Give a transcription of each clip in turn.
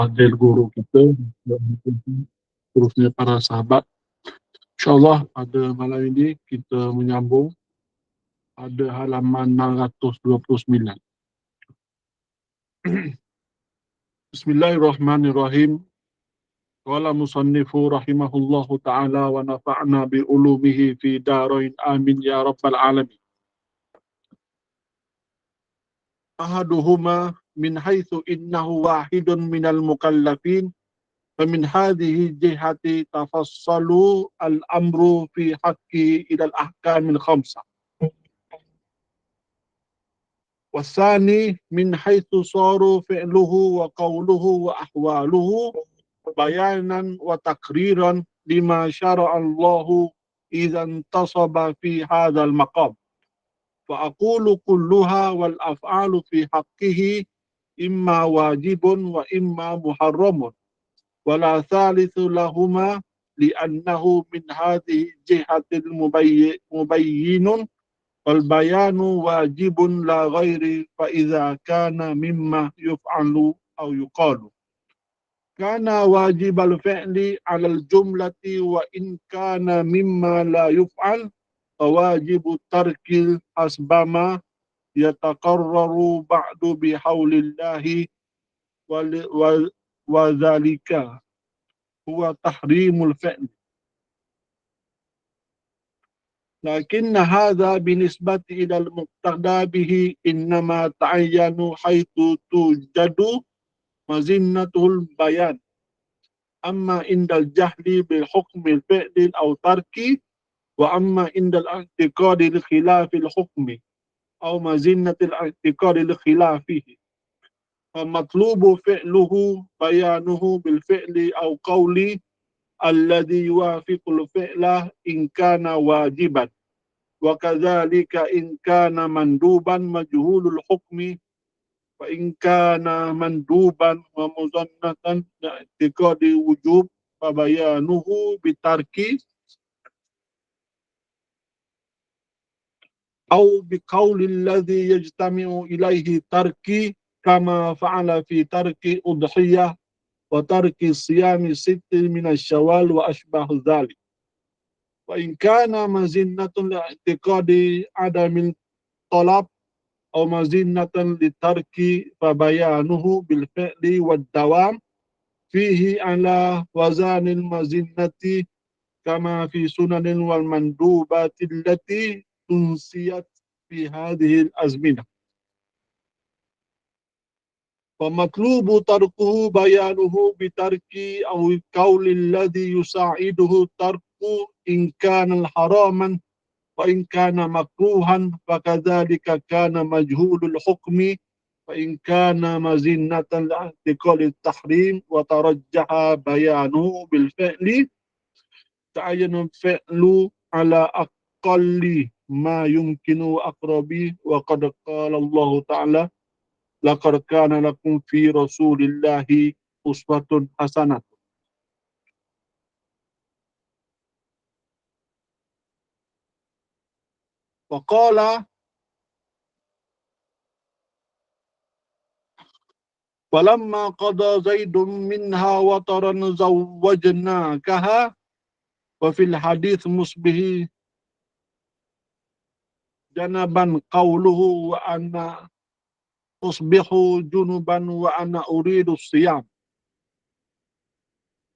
Hadir guru kita dan seterusnya para sahabat. InsyaAllah pada malam ini kita menyambung pada halaman 629. Bismillahirrahmanirrahim. Qala musannifu rahimahullahu ta'ala wa nafa'na bi ulumihi fi darain amin ya rabbal alamin. Ahaduhuma min haitsu innahu wahidun minal mukallafin. فمن هذه الجهة تفصل الأمر في حقه إلى الأحكام الخمسة. والثاني من حيث صار فعله وقوله وأحواله بيانا وتقريرا لما شرع الله إذا انتصب في هذا المقام. فأقول كلها والأفعال في حقه إما واجب وإما محرم، ولا ثالث لهما لأنه من هذه الجهة مبين والبيان واجب لا غير. فإذا كان مما يفعل أو يقال كان واجب الفعل على الجملة، وإن كان مما لا يفعل فواجب الترك حسب ما يتقرر بعد بحول الله، وذلك هو تحريم الفعل. لكن هذا بالنسبة إلى المقتدى به إنما تعين حيث توجد مظنة البيان. أما عند الجهل بحكم الفعل أو ترك، وأما عند الاعتقاد لخلاف الحكم أو مظنة الاعتقاد لخلافه فمطلوب فعله بيانه بالفعل أو قول الذي يوافق الفعل إن كان واجبا، وكذلك إن كان مندوبا مجهول الحكم، وإن كان مندوبا ومظنة لاعتقاد وجوب فبيانه بترك أو بقول الذي يجتمع إليه ترك، كما فعل في ترك أضحية وترك صيام ست من الشوال وأشبه ذلك. وإن كان مظنة لاعتقاد عدم الطلب أو مظنة للترك فبيانه بالفعل والدوام فيه على وزن المظنة، كما في سنن والمندوبات التي تنسيت في هذه الأزمنة. فمطلوب تركه بيانه بترك أو القول الذي يساعده الترك إن كان حراما، وإن كان مكروها فكذلك كان مجهول الحكم، وإن كان مزنة لاعتقاد التحريم وترجح بيانه بالفعل تعين الفعل على أقل ما يمكن وأقربه. وقد قال الله تعالى: لقد كان لكم في رسول الله أسوة حسنة. وقال: فلما قضى زيد منها وطرا زوجناكها. وفي الحديث مشبه جنبا قوله: وأنا أصبح جنبا وأنا أريد الصيام.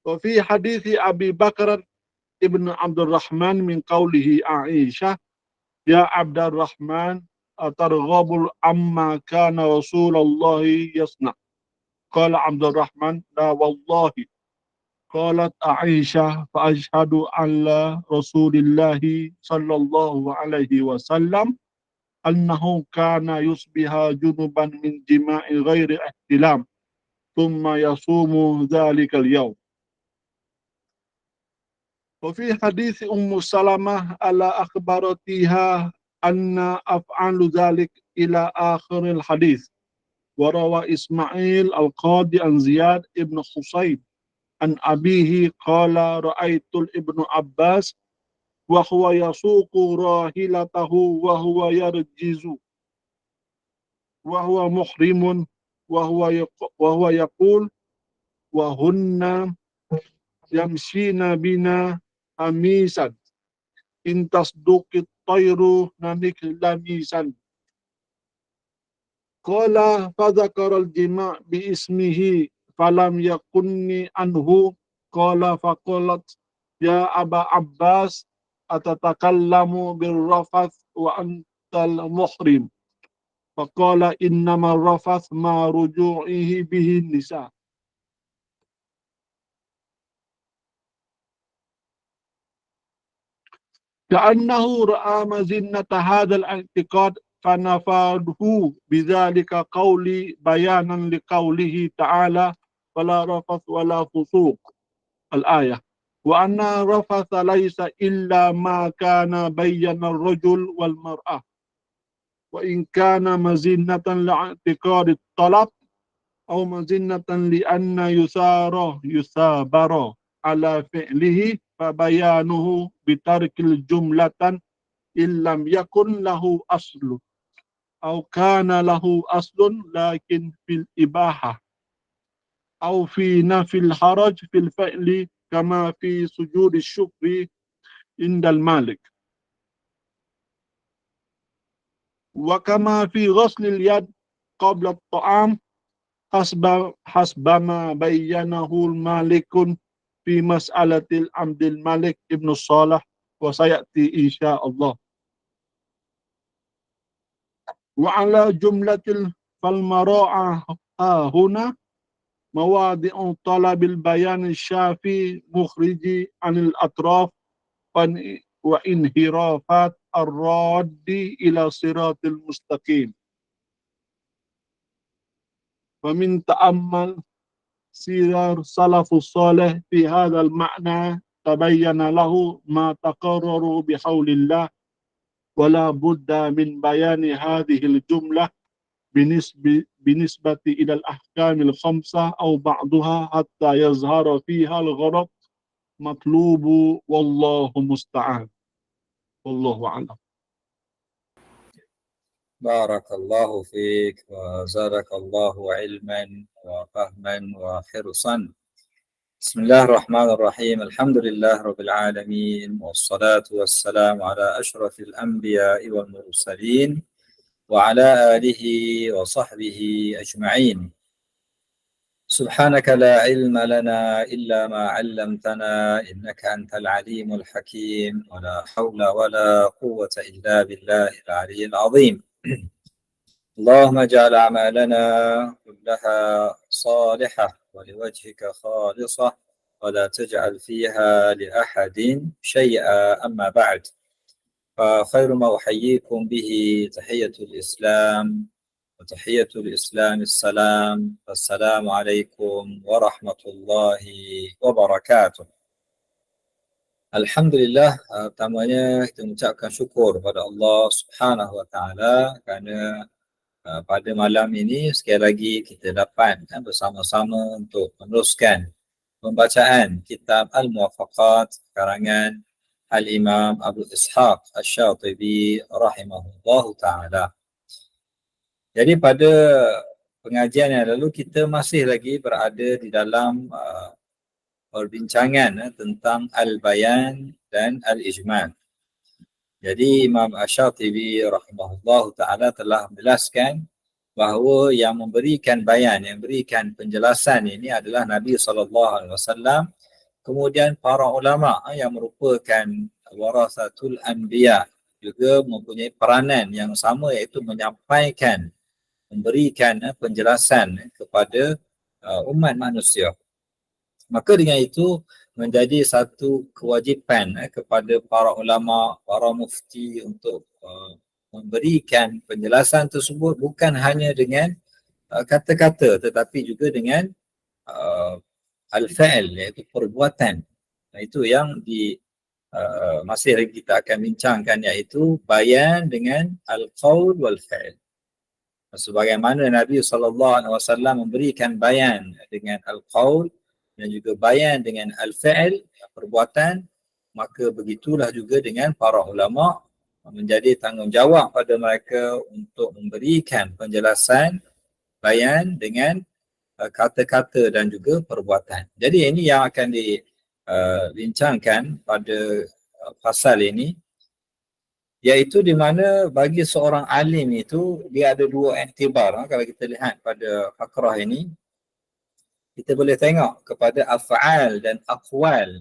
وفي حديث أبي بكر ابن عبد الرحمن من قوله عائشة: يا عبد الرحمن أترغب عما كان رسول الله يصنع؟ قال عبد الرحمن: لا والله. قالت عائشة: فأشهد على رسول الله صلى الله عليه وسلم أنه كان يصبح جنبا من جماع غير احتلام ثم يصوم ذلك اليوم. وفي حديث أم سلمة على أخبرتها أن أفعل ذلك إلى آخر الحديث. وروى إسماعيل القاضي عن زياد ابن حصين عن أبيه قال: رأيت ابن عباس وهو يسوق راحلته وهو يرجز وهو محرم وهو يقول: wa hunna yamshina bina amisan in tasduqit tayru nanik lamisan. Qala fadzakara al-jima' bi ismihi falam yakunni anhu. Qala faqalat ya Aba Abbas atatakallamu birrafath wa antal muhrim. Faqala innama rafath ma ruju'ihi bihi nisa. كأنه رأى مزنة هذا الاعتقاد فنفاده بذلك قولي بيانا لقوله تعالى ولا رفث ولا فسوق الآية وأن رفث ليس إلا ما كان بين الرجل والمرأة وإن كان مزنة لاعتقاد الطلب أو مزنة لأن يثابر على فعله فبيانه بترك الجملة إن لم يكن له أصل أو كان له أصل لكن في الإباحة أو في نفي الحرج في الفعل كما في سجود الشكر عند المالك وكما في غسل اليد قبل الطعام حسب ما بينه المالك في مسألة العبد الملك ابن الصالح وسيأتي إن شاء الله. وعلى جملة فالمراعى هنا مواضع طلب البيان الشافي مخرج عن الأطراف وانحرافات الراد إلى صراط المستقيم. ومن تأمل سير سلف الصالح في هذا المعنى تبين له ما تقرر بحول الله ولا بد من بيان هذه الجملة بالنسبة إلى الأحكام الخمسة أو بعضها حتى يظهر فيها الغرض مطلوب والله مستعان والله أعلم. بارك الله فيك وزادك الله علما وفهما وحرصا. بسم الله الرحمن الرحيم. الحمد لله رب العالمين والصلاة والسلام على أشرف الأنبياء والمرسلين وعلى آله وصحبه أجمعين. سبحانك لا علم لنا إلا ما علمتنا إنك أنت العليم الحكيم ولا حول ولا قوة إلا بالله العلي العظيم. اللهم اجعل أعمالنا كلها صالحة ولوجهك خالصة ولا تجعل فيها لأحد شيئا. أما بعد، فخير ما أحييكم به تحية الإسلام، وتحية الإسلام السلام. السلام عليكم ورحمة الله وبركاته. Alhamdulillah, pertamanya kita mengucapkan syukur kepada Allah Subhanahu Wa Taala kerana pada malam ini sekali lagi kita dapat bersama-sama untuk meneruskan pembacaan kitab Al-Muwafaqat karangan Al-Imam Abu Ishaq Asy-Syatibi rahimahullahu taala. Jadi pada pengajian yang lalu kita masih lagi berada di dalam perbincangan tentang Al-Bayan dan Al-Ijmal. Jadi Imam Asy-Syatibi rahimahullahu taala telah menjelaskan bahawa yang memberikan bayan, yang memberikan penjelasan ini adalah Nabi SAW, kemudian para ulama yang merupakan warasatul anbiya juga mempunyai peranan yang sama, iaitu menyampaikan, memberikan penjelasan kepada umat manusia. Maka dengan itu menjadi satu kewajipan kepada para ulama, para mufti untuk memberikan penjelasan tersebut bukan hanya dengan kata-kata tetapi juga dengan al-fa'il, iaitu perbuatan. Itu yang masih lagi kita akan bincangkan, iaitu bayan dengan al-qaul wal-fa'il. Sebagaimana Nabi SAW memberikan bayan dengan al-qaul dan juga bayan dengan al-fa'il, perbuatan, maka begitulah juga dengan para ulama, menjadi tanggungjawab pada mereka untuk memberikan penjelasan bayan dengan kata-kata dan juga perbuatan. Jadi ini yang akan dibincangkan pada pasal ini, iaitu di mana bagi seorang alim itu dia ada dua iktibar. Kalau kita lihat pada fakrah ini, kita boleh tengok kepada af'al dan aqwal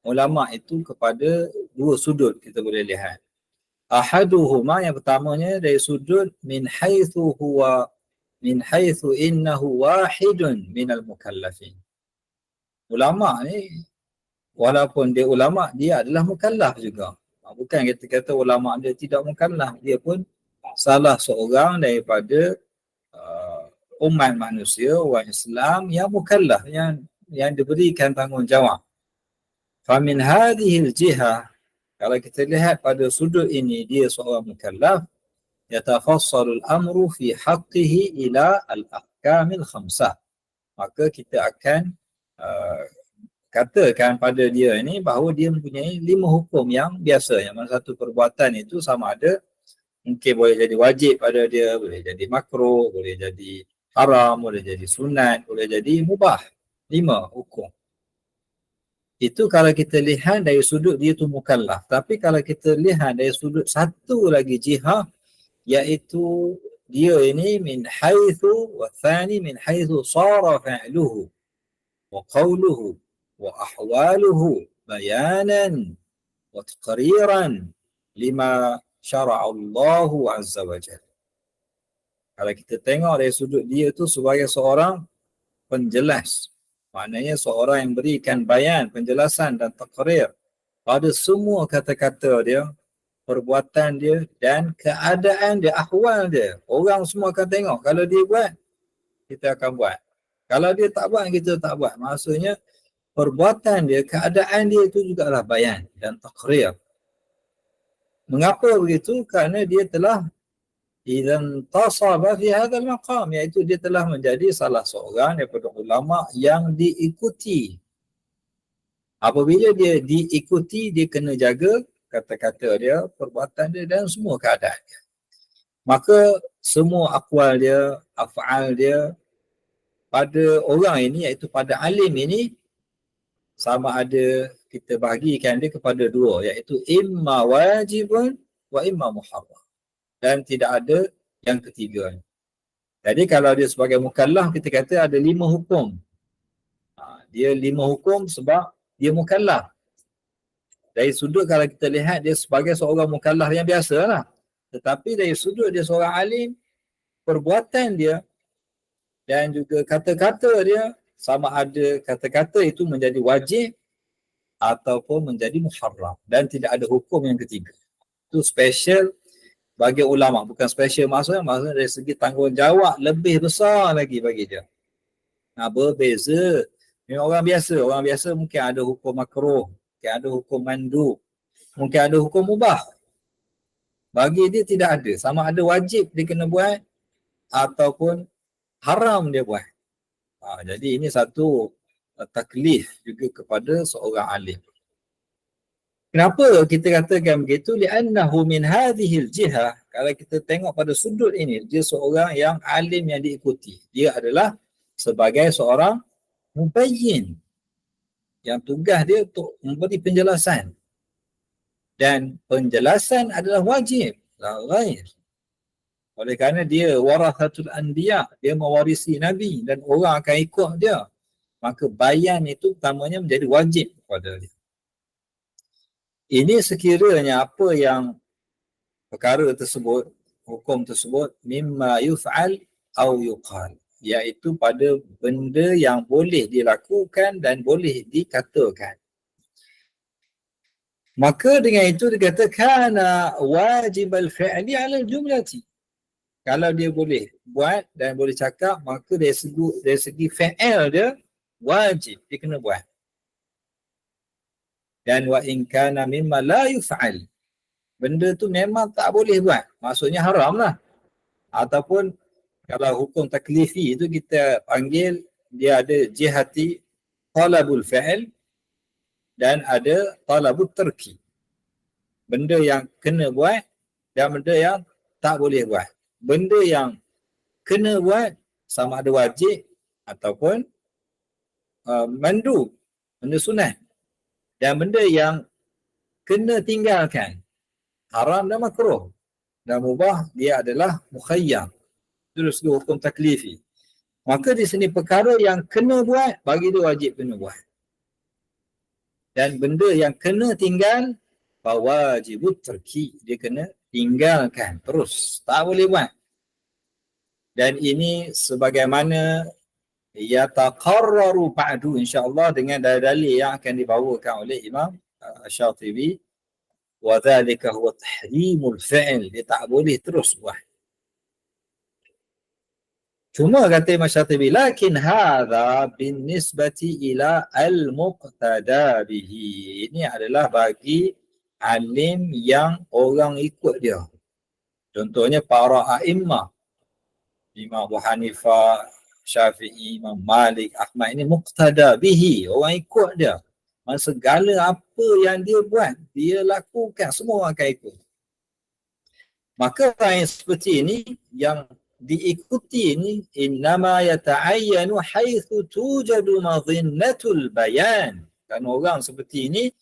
ulama itu kepada dua sudut kita boleh lihat. Ahaduhuma, yang pertamanya dari sudut min haitsu innahu wahidun minal mukallafin. Ulama ni walaupun dia ulama, dia adalah mukallaf juga. Bukan kita kata ulama dia tidak mukallaf, dia pun salah seorang daripada umat manusia, orang Islam yang mukallaf, yang diberikan tanggungjawab. Famin hadhil jihah, kalau kita lihat pada sudut ini, dia seorang mukallaf, yatafassalul amru fi haqqihi ila al-ahkamil khamsah. Maka kita akan katakan pada dia ini bahawa dia mempunyai 5 hukum yang biasa. Yang mana satu perbuatan itu sama ada mungkin boleh jadi wajib pada dia, boleh jadi makruh, boleh jadi haram, boleh jadi sunat, boleh jadi mubah. 5 hukum. Itu kalau kita lihat dari sudut dia tu mukallaf. Tapi kalau kita lihat dari sudut satu lagi jihah, iaitu dia ini min haitsu wa thani min haitsu sara fa'luhu wa qawluhu wa ahwaluhu bayanan wa taqriran lima syara'a Allah azza wa jalla. Kalau kita tengok dari sudut dia tu sebagai seorang penjelas, maknanya seorang yang berikan bayan, penjelasan dan takrir pada semua kata-kata dia, perbuatan dia dan keadaan dia, ahwal dia. Orang semua akan tengok. Kalau dia buat, kita akan buat. Kalau dia tak buat, kita tak buat. Maksudnya perbuatan dia, keadaan dia itu juga adalah bayan dan takrir. Mengapa begitu? Kerana dia telah idzan tasaba fi hadzal maqam, iaitu dia telah menjadi salah seorang daripada ulama yang diikuti. Apabila dia diikuti, dia kena jaga kata-kata dia, perbuatan dia dan semua keadaan dia. Maka semua akwal dia, af'al dia pada orang ini, iaitu pada alim ini, sama ada kita bahagikan dia kepada dua, iaitu imma wajibun wa imma muharram. Dan tidak ada yang ketiga. Jadi kalau dia sebagai mukallaf, kita kata ada 5 hukum. Dia 5 hukum sebab dia mukallaf. Dari sudut kalau kita lihat dia sebagai seorang mukallaf yang biasa lah. Tetapi dari sudut dia seorang alim, perbuatan dia dan juga kata-kata dia, sama ada kata-kata itu menjadi wajib ataupun menjadi muharram. Dan tidak ada hukum yang ketiga. Itu special bagi ulama. Bukan special maksudnya dari segi tanggungjawab lebih besar lagi bagi dia. Berbeza. Ini orang biasa. Orang biasa mungkin ada hukum makruh, mungkin ada hukum mandub, mungkin ada hukum mubah. Bagi dia tidak ada. Sama ada wajib dia kena buat ataupun haram dia buat. Jadi ini satu taklif juga kepada seorang alim. Kenapa kita katakan begitu? Li'annahu min hadhil jihah. Kalau kita tengok pada sudut ini, dia seorang yang alim yang diikuti. Dia adalah sebagai seorang mubayyin, yang tugas dia untuk memberi penjelasan. Dan penjelasan adalah wajib. Oleh kerana dia warathatul anbiya, dia mewarisi Nabi dan orang akan ikut dia. Maka bayan itu pertamanya menjadi wajib kepada dia. Ini sekiranya apa yang perkara tersebut, hukum tersebut, mimma yuf'al au yuqal, iaitu pada benda yang boleh dilakukan dan boleh dikatakan. Maka dengan itu dikata kana wajib al-fi'li 'ala al-jumlati. Kalau dia boleh buat dan boleh cakap, maka dari segi fi'il dia wajib, dia kena buat. Dan wa in kana mimma la yuf'al, benda tu memang tak boleh buat, maksudnya haram lah. Ataupun kalau hukum taklifi itu kita panggil dia ada jihati talabul fi'l dan ada talabut tarki. Benda yang kena buat dan benda yang tak boleh buat. Benda yang kena buat sama ada wajib ataupun mandu, benda sunat. Dan benda yang kena tinggalkan, haram dan makruh. Dan mubah, dia adalah mukhayyar. Itu segi hukum taklifi. Maka di sini perkara yang kena buat, bagi dia wajib kena buat. Dan benda yang kena tinggal, wajibut tarki, dia kena tinggalkan terus, tak boleh buat. Dan ini sebagaimana yataqarraru ba'du insya-Allah dengan dalil yang akan dibawakan oleh Imam Asy-Syatibi, wa dzalika huwa tahrimul fi'l, dia tak boleh terus buat. Cuma kata Imam Syatibi, lakin hadha binisbati ila al-muqtada bihi. Ini adalah bagi alim yang orang ikut dia. Contohnya para a'immah, Imam Abu Hanifah, Syafi'i, Imam Malik, Ahmad, ini muqtada bihi, orang ikut dia. Segala apa yang dia buat, dia lakukan, semua orang akan ikut. Maka orang yang seperti ini, yang diikuti ini, innama yata'ayyanu haitsu tujadu madhinnatul bayan. Kan orang seperti ini,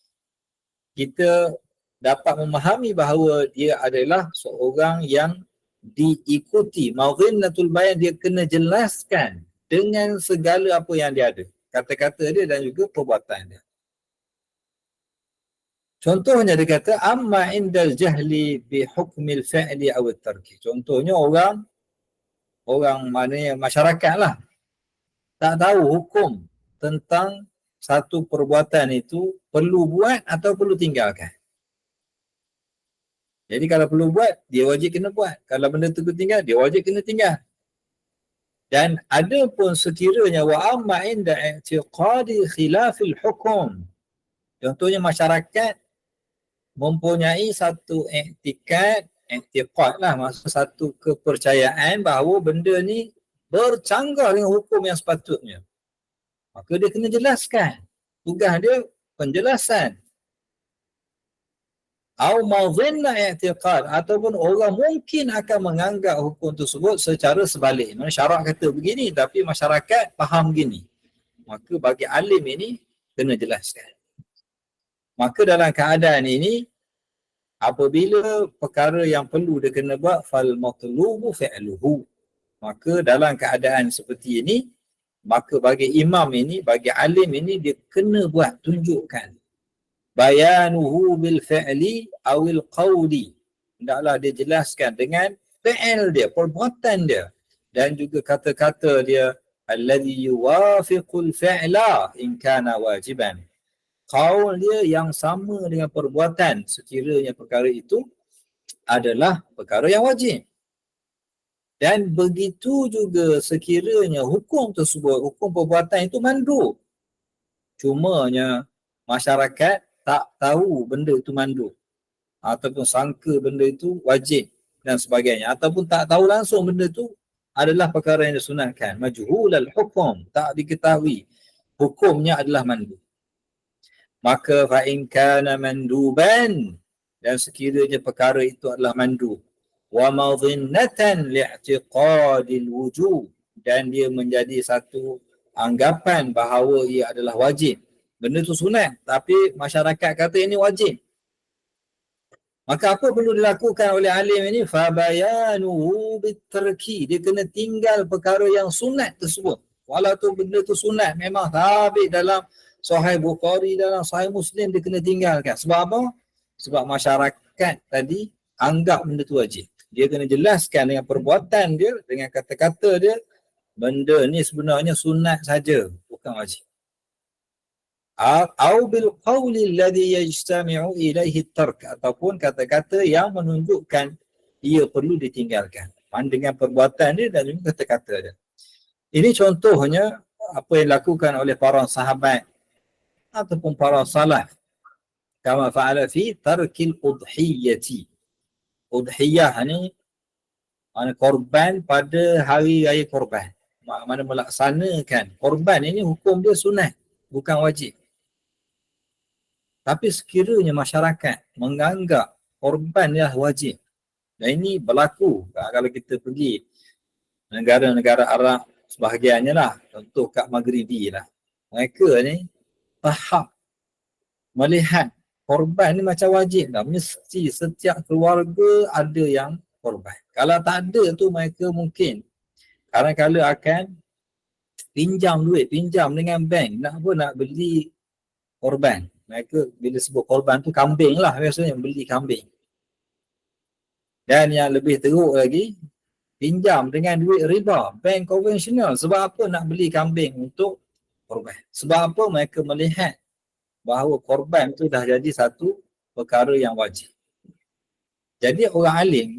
kita dapat memahami bahawa dia adalah seorang yang diikuti. Madhinnatul bayan, dia kena jelaskan dengan segala apa yang dia ada. Kata-kata dia dan juga perbuatan dia. Contohnya dia kata, amma indal jahli bi hukmil fi'li aw tarki. Contohnya orang maknanya masyarakat lah, tak tahu hukum tentang satu perbuatan itu perlu buat atau perlu tinggalkan. Jadi kalau perlu buat, dia wajib kena buat. Kalau benda tu tinggal, dia wajib kena tinggal. Dan ada pun sekiranya wa amma inda i'tiqadi khilafil hukum. Contohnya masyarakat mempunyai satu i'tiqad lah, maksud satu kepercayaan bahawa benda ni bercanggah dengan hukum yang sepatutnya. Maka dia kena jelaskan. Tugas dia penjelasan. Au madhinna i'tiqad, ataupun orang mungkin akan menganggap hukum tersebut secara sebalik. Mana syarak kata begini tapi masyarakat faham begini. Maka bagi alim ini kena jelaskan. Maka dalam keadaan ini, apabila perkara yang perlu dia kena buat, fal matlubu fi'luhu. Maka dalam keadaan seperti ini, maka bagi imam ini, bagi alim ini, dia kena buat, tunjukkan. Bayanuhu bil fi'li awil qawli. Hendaklah dia jelaskan dengan fi'il dia, perbuatan dia. Dan juga kata-kata dia, alladhi yuwafiqul fi'la in kana wajiban. Qaul dia yang sama dengan perbuatan sekiranya perkara itu adalah perkara yang wajib. Dan begitu juga sekiranya hukum tersebut, hukum perbuatan itu mandub. Cumanya masyarakat tak tahu benda itu mandub, ataupun sangka benda itu wajib dan sebagainya, ataupun tak tahu langsung benda itu adalah perkara yang disunatkan. Majhulal hukum, tak diketahui hukumnya adalah mandub. Maka fa'in kana manduban, dan sekiranya perkara itu adalah mandub, wa madhinnatan li'tiqadil wujub, dan dia menjadi satu anggapan bahawa ia adalah wajib. Benda itu sunat tapi masyarakat kata ini wajib. Maka apa perlu dilakukan oleh alim ini? Fabayanuhu bitarki, dia kena tinggal perkara yang sunat tersebut. Walaupun benda itu sunat, memang sabit dalam Sahih Bukhari, dalam Sahih Muslim, dia kena tinggalkan. Sebab apa? Sebab masyarakat tadi anggap benda tu wajib. Dia kena jelaskan dengan perbuatan dia, dengan kata-kata dia, benda ni sebenarnya sunat saja, bukan wajib. Au bil qawli alladhi yajtami'u ilaihi tark, ataupun kata-kata yang menunjukkan ia perlu ditinggalkan. Dengan perbuatan dia dan juga kata-kata dia. Ini contohnya apa yang dilakukan oleh para sahabat ataupun para salaf. Kama fa'ala fi tarkil udhiyati. Udhiyah ni mana korban pada hari raya korban. Mana melaksanakan korban ini, hukum dia sunat, bukan wajib. Tapi sekiranya masyarakat menganggap korban dia wajib, dan ini berlaku kalau kita pergi negara-negara Arab, sebahagiannya lah, contoh kat Maghribi lah. Mereka ni tahap melihat korban ni macam wajib dah. Mesti setiap keluarga ada yang korban. Kalau tak ada tu mereka mungkin kadang-kadang akan pinjam duit, pinjam dengan bank. Nak beli korban. Mereka bila sebut korban tu kambing lah biasanya, beli kambing. Dan yang lebih teruk lagi, pinjam dengan duit riba, bank konvensional. Sebab apa nak beli kambing untuk korban? Sebab apa mereka melihat bahawa korban tu dah jadi satu perkara yang wajib. Jadi orang alim,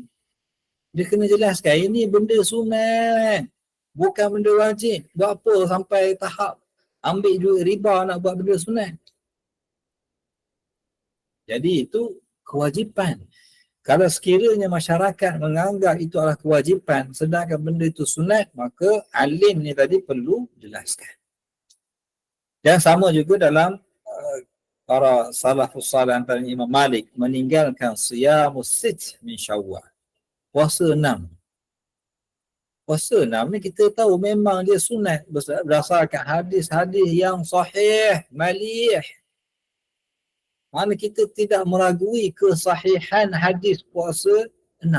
dia kena jelaskan ini benda sunat, bukan benda wajib. Buat apa sampai tahap ambil duit riba nak buat benda sunat? Jadi itu kewajipan. Kalau sekiranya masyarakat menganggap itu adalah kewajipan sedangkan benda itu sunat, maka alim ni tadi perlu jelaskan. Dan sama juga dalam para salafus salih antara Imam Malik meninggalkan siyamus sit min Syawal. Puasa 6. Puasa 6 ni kita tahu memang dia sunat berdasarkan hadis-hadis yang sahih, malih. Mana kita tidak meragui kesahihan hadis puasa 6.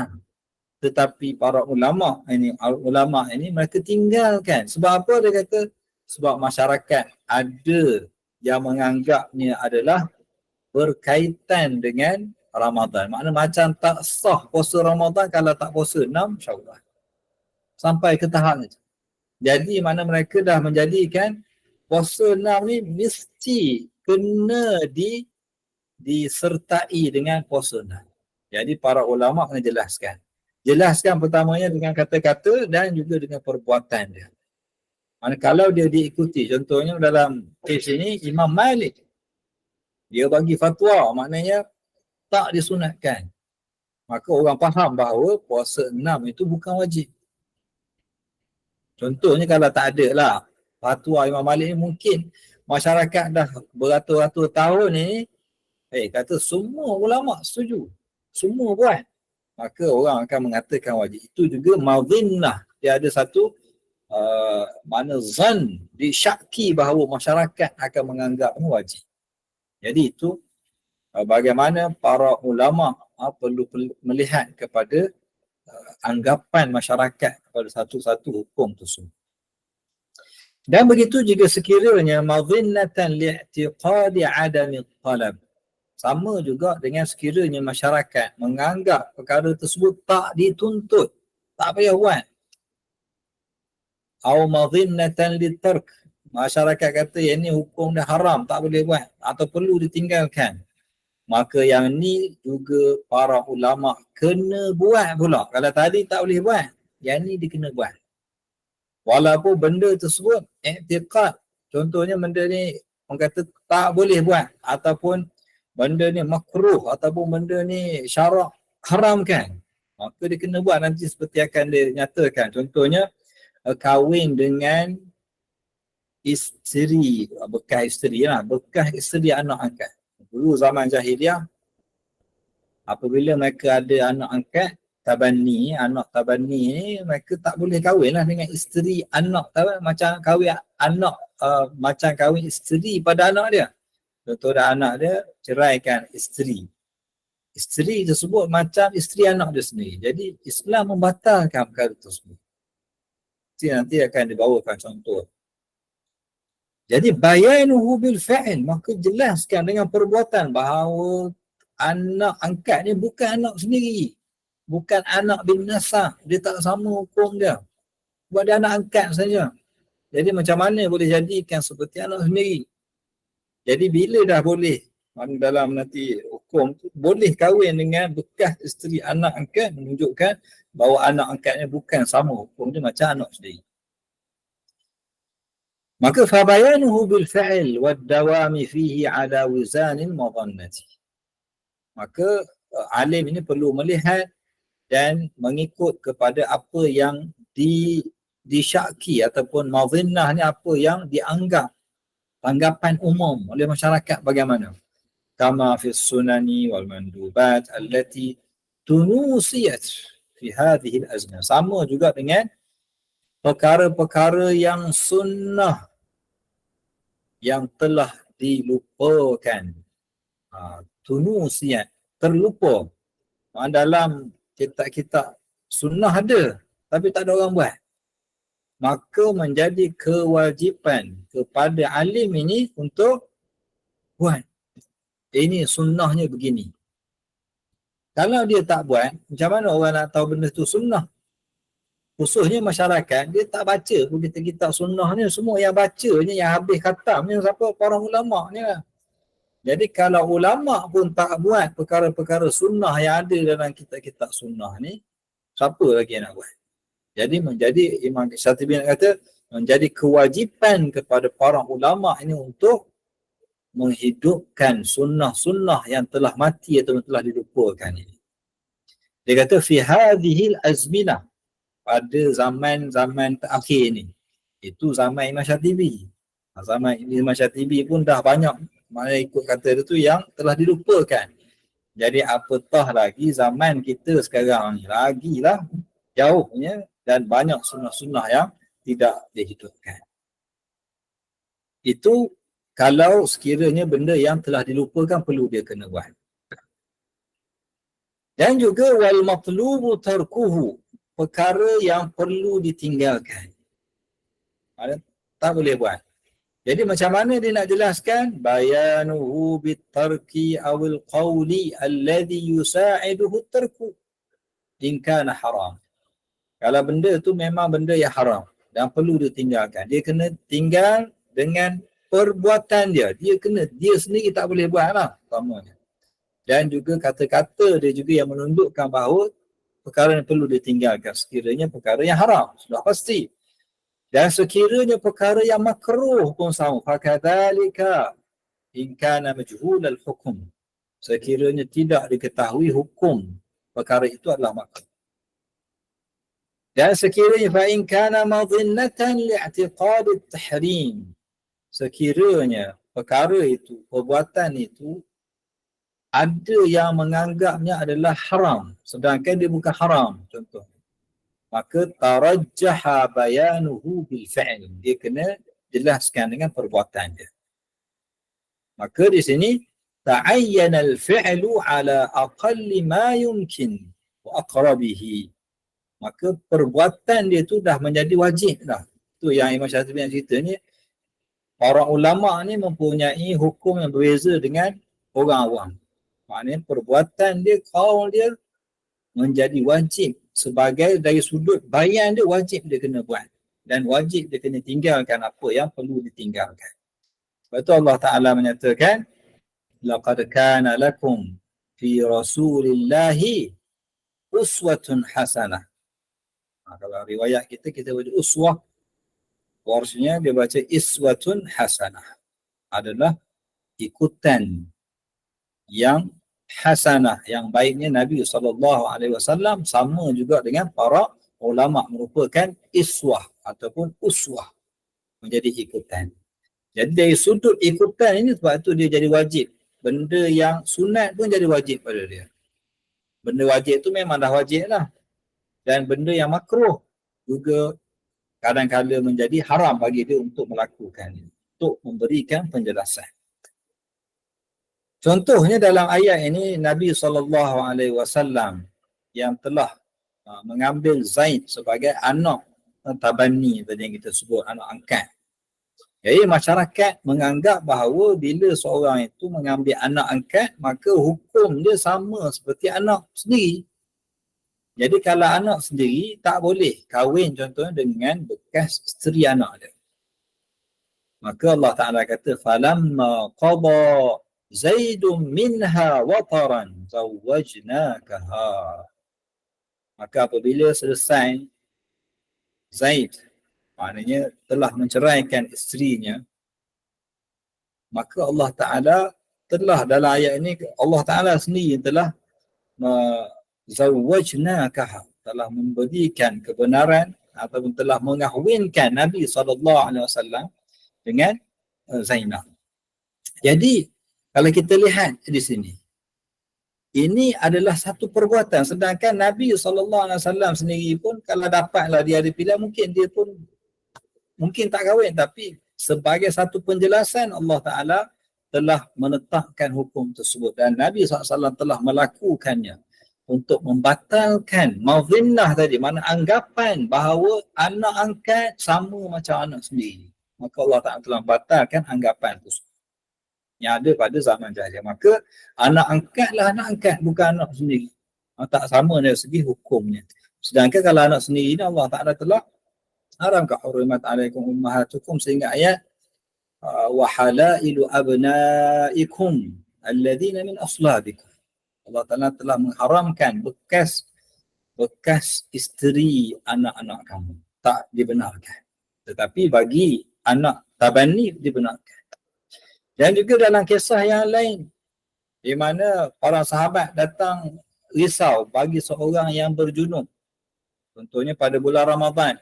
Tetapi para ulama ini mereka tinggalkan. Sebab apa dia kata? Sebab masyarakat ada yang menganggapnya adalah berkaitan dengan Ramadan. Maknanya macam tak sah puasa Ramadan kalau tak puasa 6 Syawal. Sampai ke tahap itu. Jadi mana mereka dah menjadikan puasa 6 ni mesti kena disertai dengan puasa 6. Jadi para ulama kena jelaskan. Jelaskan pertamanya dengan kata-kata dan juga dengan perbuatan dia. Mana kalau dia diikuti, contohnya dalam kes ini Imam Malik, dia bagi fatwa, maknanya tak disunatkan. Maka orang faham bahawa puasa 6 itu bukan wajib. Contohnya kalau tak ada lah fatwa Imam Malik ni, mungkin masyarakat dah beratus-ratus tahun ni kata semua ulama setuju, semua buat, maka orang akan mengatakan wajib. Itu juga mazinnah, dia ada satu mana zan disyaki bahawa masyarakat akan menganggapnya wajib. Jadi itu bagaimana para ulama perlu melihat kepada anggapan masyarakat kepada satu-satu hukum tersebut. Dan begitu juga sekiranya mazinnatan li'tiqadi adami talab. Sama juga dengan sekiranya masyarakat menganggap perkara tersebut tak dituntut, tak payah buat. Au mazinnatan litark. Masyarakat kata yang ni hukum dah haram, tak boleh buat atau perlu ditinggalkan. Maka yang ni juga para ulama kena buat pula. Kalau tadi tak boleh buat, yang ni dia kena buat. Walaupun benda tersebut i'tiqad. Contohnya benda ni orang kata tak boleh buat ataupun benda ni makruh ataupun benda ni syarak haramkan, maka dia kena buat nanti seperti akan dia nyatakan. Contohnya kahwin dengan isteri, bekas isteri lah, bekas isteri anak angkat. Dulu zaman jahiliah, apabila mereka ada anak angkat, anak tabani ni, mereka tak boleh kahwin lah dengan isteri anak tabani, macam kahwin anak, macam kahwin isteri pada anak dia. Contoh dah anak dia, ceraikan isteri. Isteri tersebut macam isteri anak dia sendiri. Jadi Islam membatalkan perkara tersebut. Nanti akan dibawakan contoh. Jadi bayanuhu bil fa'il, maka jelaskan dengan perbuatan bahawa anak angkat ni bukan anak sendiri. Bukan anak bin nasab. Dia tak sama hukum dia. Buat dia anak angkat saja. Jadi macam mana boleh jadikan seperti anak sendiri? Jadi bila dah boleh, dalam nanti hukum tu, boleh kahwin dengan bekas isteri anak angkat, menunjukkan bahawa anak angkatnya bukan sama hukum dia macam anak sendiri. Maka fabayanuhu bil fa'il wad dawami fihi ala wizanil madhannati. Maka alim ini perlu melihat dan mengikut kepada apa yang disyaki ataupun madhinnah ni, apa yang dianggap anggapan umum oleh masyarakat bagaimana. Kama fi sunani wal mandubat allati tunusiyat fi hadhihi al-azman. Sama juga dengan perkara-perkara yang sunnah yang telah dilupakan. Tunusian, terlupa. Dalam kitab-kitab sunnah ada, tapi tak ada orang buat. Maka menjadi kewajipan kepada alim ini untuk buat. Ini sunnahnya begini. Kalau dia tak buat, macam mana orang nak tahu benda tu sunnah? Khususnya masyarakat, dia tak baca pun kitab-kitab sunnah ni. Semua yang bacanya, yang habis khatam ni, siapa? Para ulama' ni lah. Jadi kalau ulama' pun tak buat perkara-perkara sunnah yang ada dalam kitab-kitab sunnah ni, siapa lagi yang nak buat? Jadi menjadi, Imam Syatibi nak kata, menjadi kewajipan kepada para ulama' ini untuk menghidupkan sunnah-sunnah yang telah mati atau telah dilupakan ini. Dia kata, fi hadhil azminah, pada zaman-zaman terakhir ni. Itu zaman Imam Syatibi. Zaman Imam Syatibi pun dah banyak, maknanya ikut kata dia tu, yang telah dilupakan. Jadi apatah lagi zaman kita sekarang ni, lagilah jauhnya dan banyak sunnah-sunnah yang tidak dihidupkan. Itu kalau sekiranya benda yang telah dilupakan perlu dia kena buat. Dan juga wal matlubu tarkuhu, perkara yang perlu ditinggalkan. Tak boleh buat. Jadi macam mana dia nak jelaskan? Bayanuhu bitarki awil qawli alladhi yusa'iduhu tarku in kana haram. Kalau benda tu memang benda yang haram dan perlu ditinggalkan, dia kena tinggal dengan perbuatan dia. Dia sendiri tak boleh buat lah. Utamanya. Dan juga kata-kata dia juga yang menunjukkan bahawa perkara yang perlu ditinggalkan sekiranya perkara yang haram. Sudah pasti. Dan sekiranya perkara yang makruh pun sama. Fakadhalika in kana majhul al-hukum. Sekiranya tidak diketahui hukum, perkara itu adalah makruh. Dan sekiranya fa in kana madhinnatan li'tiqad at-tahrim. Sekiranya perkara itu, perbuatan itu ada yang menganggapnya adalah haram sedangkan dia bukan haram, contoh, maka tarajjaha bayanuhu bil fi'l, dia kena jelaskan dengan perbuatan dia. Maka di sini ta'ayyana al fi'lu ala aqalli ma yumkin wa aqrabihi, maka perbuatan dia tu dah menjadi wajib dah. Tu yang Imam Syatibi yang cerita ni, para ulama ni mempunyai hukum yang berbeza dengan orang awam. Maknanya perbuatan dia, qaul dia menjadi wajib sebagai dari sudut bayan dia, wajib dia kena buat. Dan wajib dia kena tinggalkan apa yang perlu ditinggalkan. Sebab itu Allah Ta'ala menyatakan, laqad kana lakum fi rasulillahi uswatun hasanah. Kalau riwayat kita baca uswah, warsnya dia baca iswatun hasanah. Adalah ikutan yang hasanah, yang baiknya Nabi SAW sama juga dengan para ulama, merupakan iswah ataupun uswah, menjadi ikutan. Jadi dari sudut ikutan ini, sebab itu dia jadi wajib. Benda yang sunat pun jadi wajib pada dia. Benda wajib itu memang dah wajib lah. Dan benda yang makruh juga kadang-kadang menjadi haram bagi dia untuk melakukan, untuk memberikan penjelasan. Contohnya dalam ayat ini, Nabi SAW yang telah mengambil Zaid sebagai anak tabani, tadi yang kita sebut, anak angkat. Jadi masyarakat menganggap bahawa bila seorang itu mengambil anak angkat, maka hukum dia sama seperti anak sendiri. Jadi kalau anak sendiri tak boleh kahwin contohnya dengan bekas isteri anak dia. Maka Allah Ta'ala kata, falamma qada Zaidun minha wataran zawwajnakaha. Maka apabila selesai Zaid, maknanya telah menceraikan isterinya, maka Allah Ta'ala telah, dalam ayat ini Allah Ta'ala sendiri telah zawwajnakaha, telah memberikan kebenaran ataupun telah mengahwinkan Nabi SAW dengan Zainab. Jadi kalau kita lihat di sini, ini adalah satu perbuatan. Sedangkan Nabi SAW sendiri pun kalau dapatlah dia ada pilihan, mungkin dia pun mungkin tak kahwin, tapi sebagai satu penjelasan Allah Ta'ala telah menetapkan hukum tersebut dan Nabi SAW telah melakukannya untuk membatalkan mazinnah tadi, mana anggapan bahawa anak angkat sama macam anak sendiri. Maka Allah Ta'ala telah batalkan anggapan tersebut yang ada pada zaman jahiliah. Maka anak angkatlah anak angkat, bukan anak sendiri. Tak sama dari segi hukumnya. Sedangkan kalau anak sendiri ni Allah Ta'ala telah haramkan hurimat alaikum ummahatukum sehingga ayat wa halailu abnaikum alladhina min aslabikum. Allah Ta'ala telah mengharamkan bekas isteri anak-anak kamu. Tak dibenarkan. Tetapi bagi anak tabani dibenarkan. Dan juga dalam kisah yang lain, di mana para sahabat datang risau bagi seorang yang berjunub. Contohnya pada bulan Ramadan.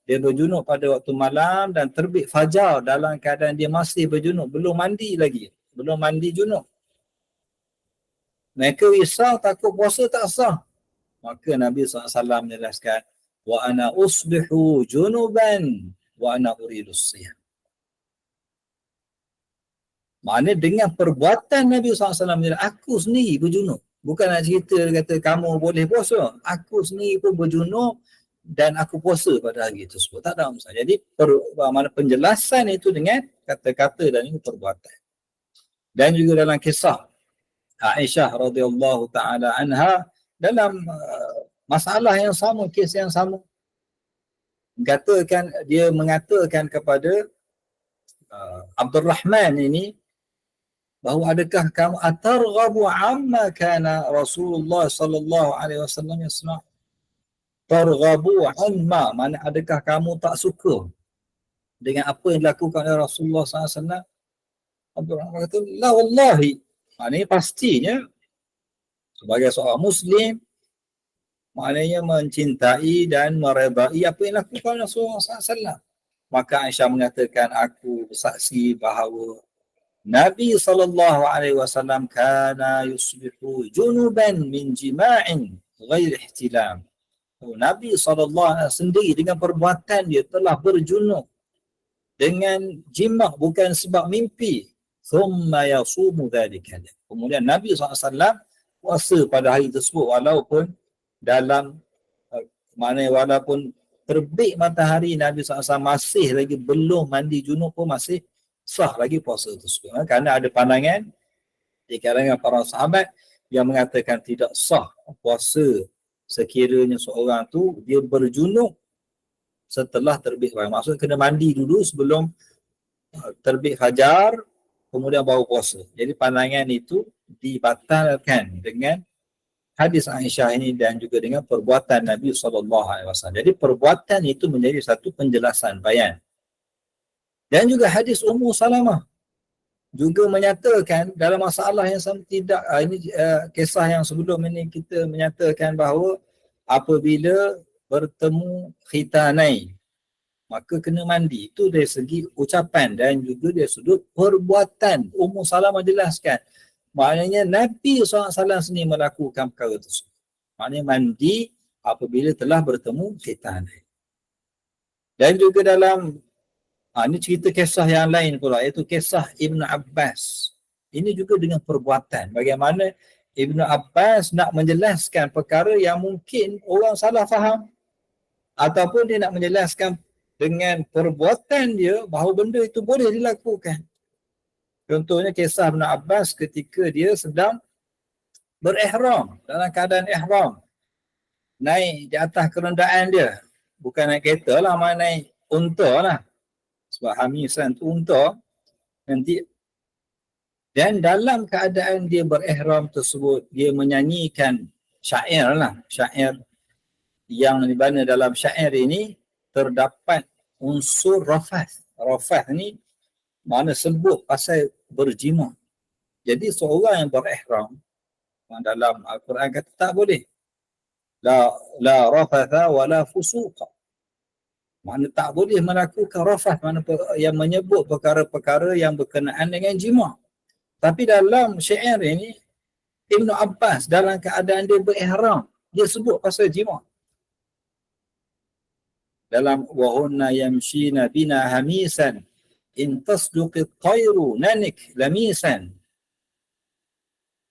Dia berjunub pada waktu malam dan terbit fajar dalam keadaan dia masih berjunub. Belum mandi lagi. Belum mandi junub. Mereka risau takut puasa tak sah. Maka Nabi SAW menjelaskan, wa ana usbihu junuban wa ana uridus siyam. Maknanya dengan perbuatan Nabi SAW, aku sendiri berjunub. Bukan nak cerita kata kamu boleh puasa. Aku sendiri pun berjunub dan aku puasa pada hari tersebut. Tak ada masalah. Jadi mana penjelasan itu dengan kata-kata dan ini perbuatan. Dan juga dalam kisah Aisyah radhiyallahu taala anha dalam masalah yang sama, kes yang sama. Dia mengatakan kepada Abdul Rahman ini bahawa adakah kamu atarghabu amma kana Rasulullah sallallahu alaihi wasallam yasna'? Targhabu amma, mana adakah kamu tak suka dengan apa yang dilakukan oleh Rasulullah sallallahu alaihi wasallam? Abdul Rahman kata, la wallahi. Maknanya pastinya sebagai seorang Muslim, maknanya mencintai dan meredai apa yang dilakukan oleh Rasulullah sallallahu alaihi wasallam. Maka Aisyah mengatakan, aku bersaksi bahawa Nabi SAW kana yusbihu junuban min jima'in ghairi ihtilam. Nabi SAW sendiri dengan perbuatan dia telah berjunub dengan jima' bukan sebab mimpi. Thumma yasumu dhalika. Kemudian Nabi SAW puasa pada hari tersebut walaupun dalam walaupun terbit matahari, Nabi SAW masih lagi belum mandi junub pun masih sah lagi puasa tersebut. Kerana ada pandangan di kalangan para sahabat yang mengatakan tidak sah puasa sekiranya seorang tu dia berjunub setelah terbit fajar. Maksudnya kena mandi dulu sebelum terbit fajar, kemudian baru puasa. Jadi pandangan itu dibatalkan dengan hadis Aisyah ini dan juga dengan perbuatan Nabi SAW. Jadi perbuatan itu menjadi satu penjelasan bayan. Dan juga hadis Ummu Salamah juga menyatakan dalam masalah yang sama, tidak ini kisah yang sebelum ini kita menyatakan bahawa apabila bertemu khitanain maka kena mandi. Itu dari segi ucapan dan juga dari sudut perbuatan. Ummu Salamah jelaskan, maknanya Nabi SAW sendiri melakukan perkara tersebut. Maknanya mandi apabila telah bertemu khitanain. Dan juga dalam ini cerita kisah yang lain pula, iaitu kisah Ibn Abbas. Ini juga dengan perbuatan. Bagaimana Ibn Abbas nak menjelaskan perkara yang mungkin orang salah faham. Ataupun dia nak menjelaskan dengan perbuatan dia bahawa benda itu boleh dilakukan. Contohnya kisah Ibn Abbas ketika dia sedang berihram, dalam keadaan ihram. Naik di atas kerendaan dia. Bukan naik kereta lah, malah naik unta lah. Sebab hamisan tu unta nanti. Dan dalam keadaan dia berihram tersebut, dia menyanyikan syair lah. Syair yang di mana dalam syair ini terdapat unsur rafath. Rafath ni mana sebut pasal berjima. Jadi seorang yang berihram dalam Al-Quran kata tak boleh. La rafatha wa la fusuqa. Mana tak boleh melakukan rafath, mana yang menyebut perkara-perkara yang berkenaan dengan jima'. Tapi dalam syair ini Ibn Abbas dalam keadaan dia berihram, dia sebut pasal jima'. Dalam wahunna yamshina bina hamisan in tasduqit tayru nanik lamisan.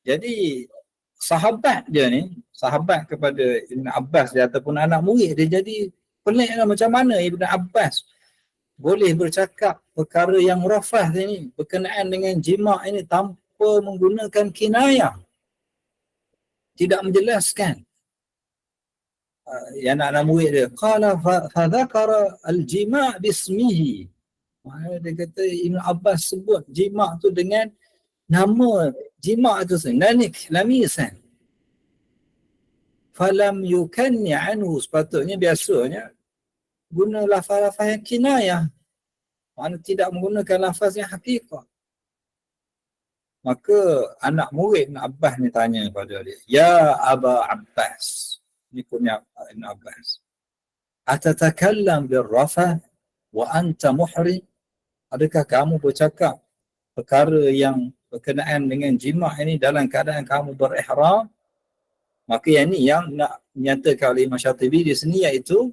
Jadi sahabat dia ni, sahabat kepada Ibn Abbas dia ataupun anak murid dia, jadi peliklah macam mana Ibn Abbas boleh bercakap perkara yang rafah ini berkenaan dengan jima' ini tanpa menggunakan kinayah, tidak menjelaskan. Yang anak murid dia qala fa dzakara al-jima' bismihi. Dia kata Ibn Abbas sebut jima' tu dengan nama jima' tu sendiri, nanik lamisan. Falam yukanni anhu, sepatutnya biasanya guna lafaz-lafaz yang kinayah, mana tidak menggunakan lafaz yang hakikat. Maka anak murid Ibn Abbas ni tanya kepada dia, ya Aba Abbas, ni kunyah Ibn Abbas, atatakallam birrafah wa anta muhrim? Adakah kamu bercakap perkara yang berkenaan dengan jima' ini dalam keadaan kamu berihram? Maka yang ni yang nak menyatakan oleh Imam Syatibi di sini, iaitu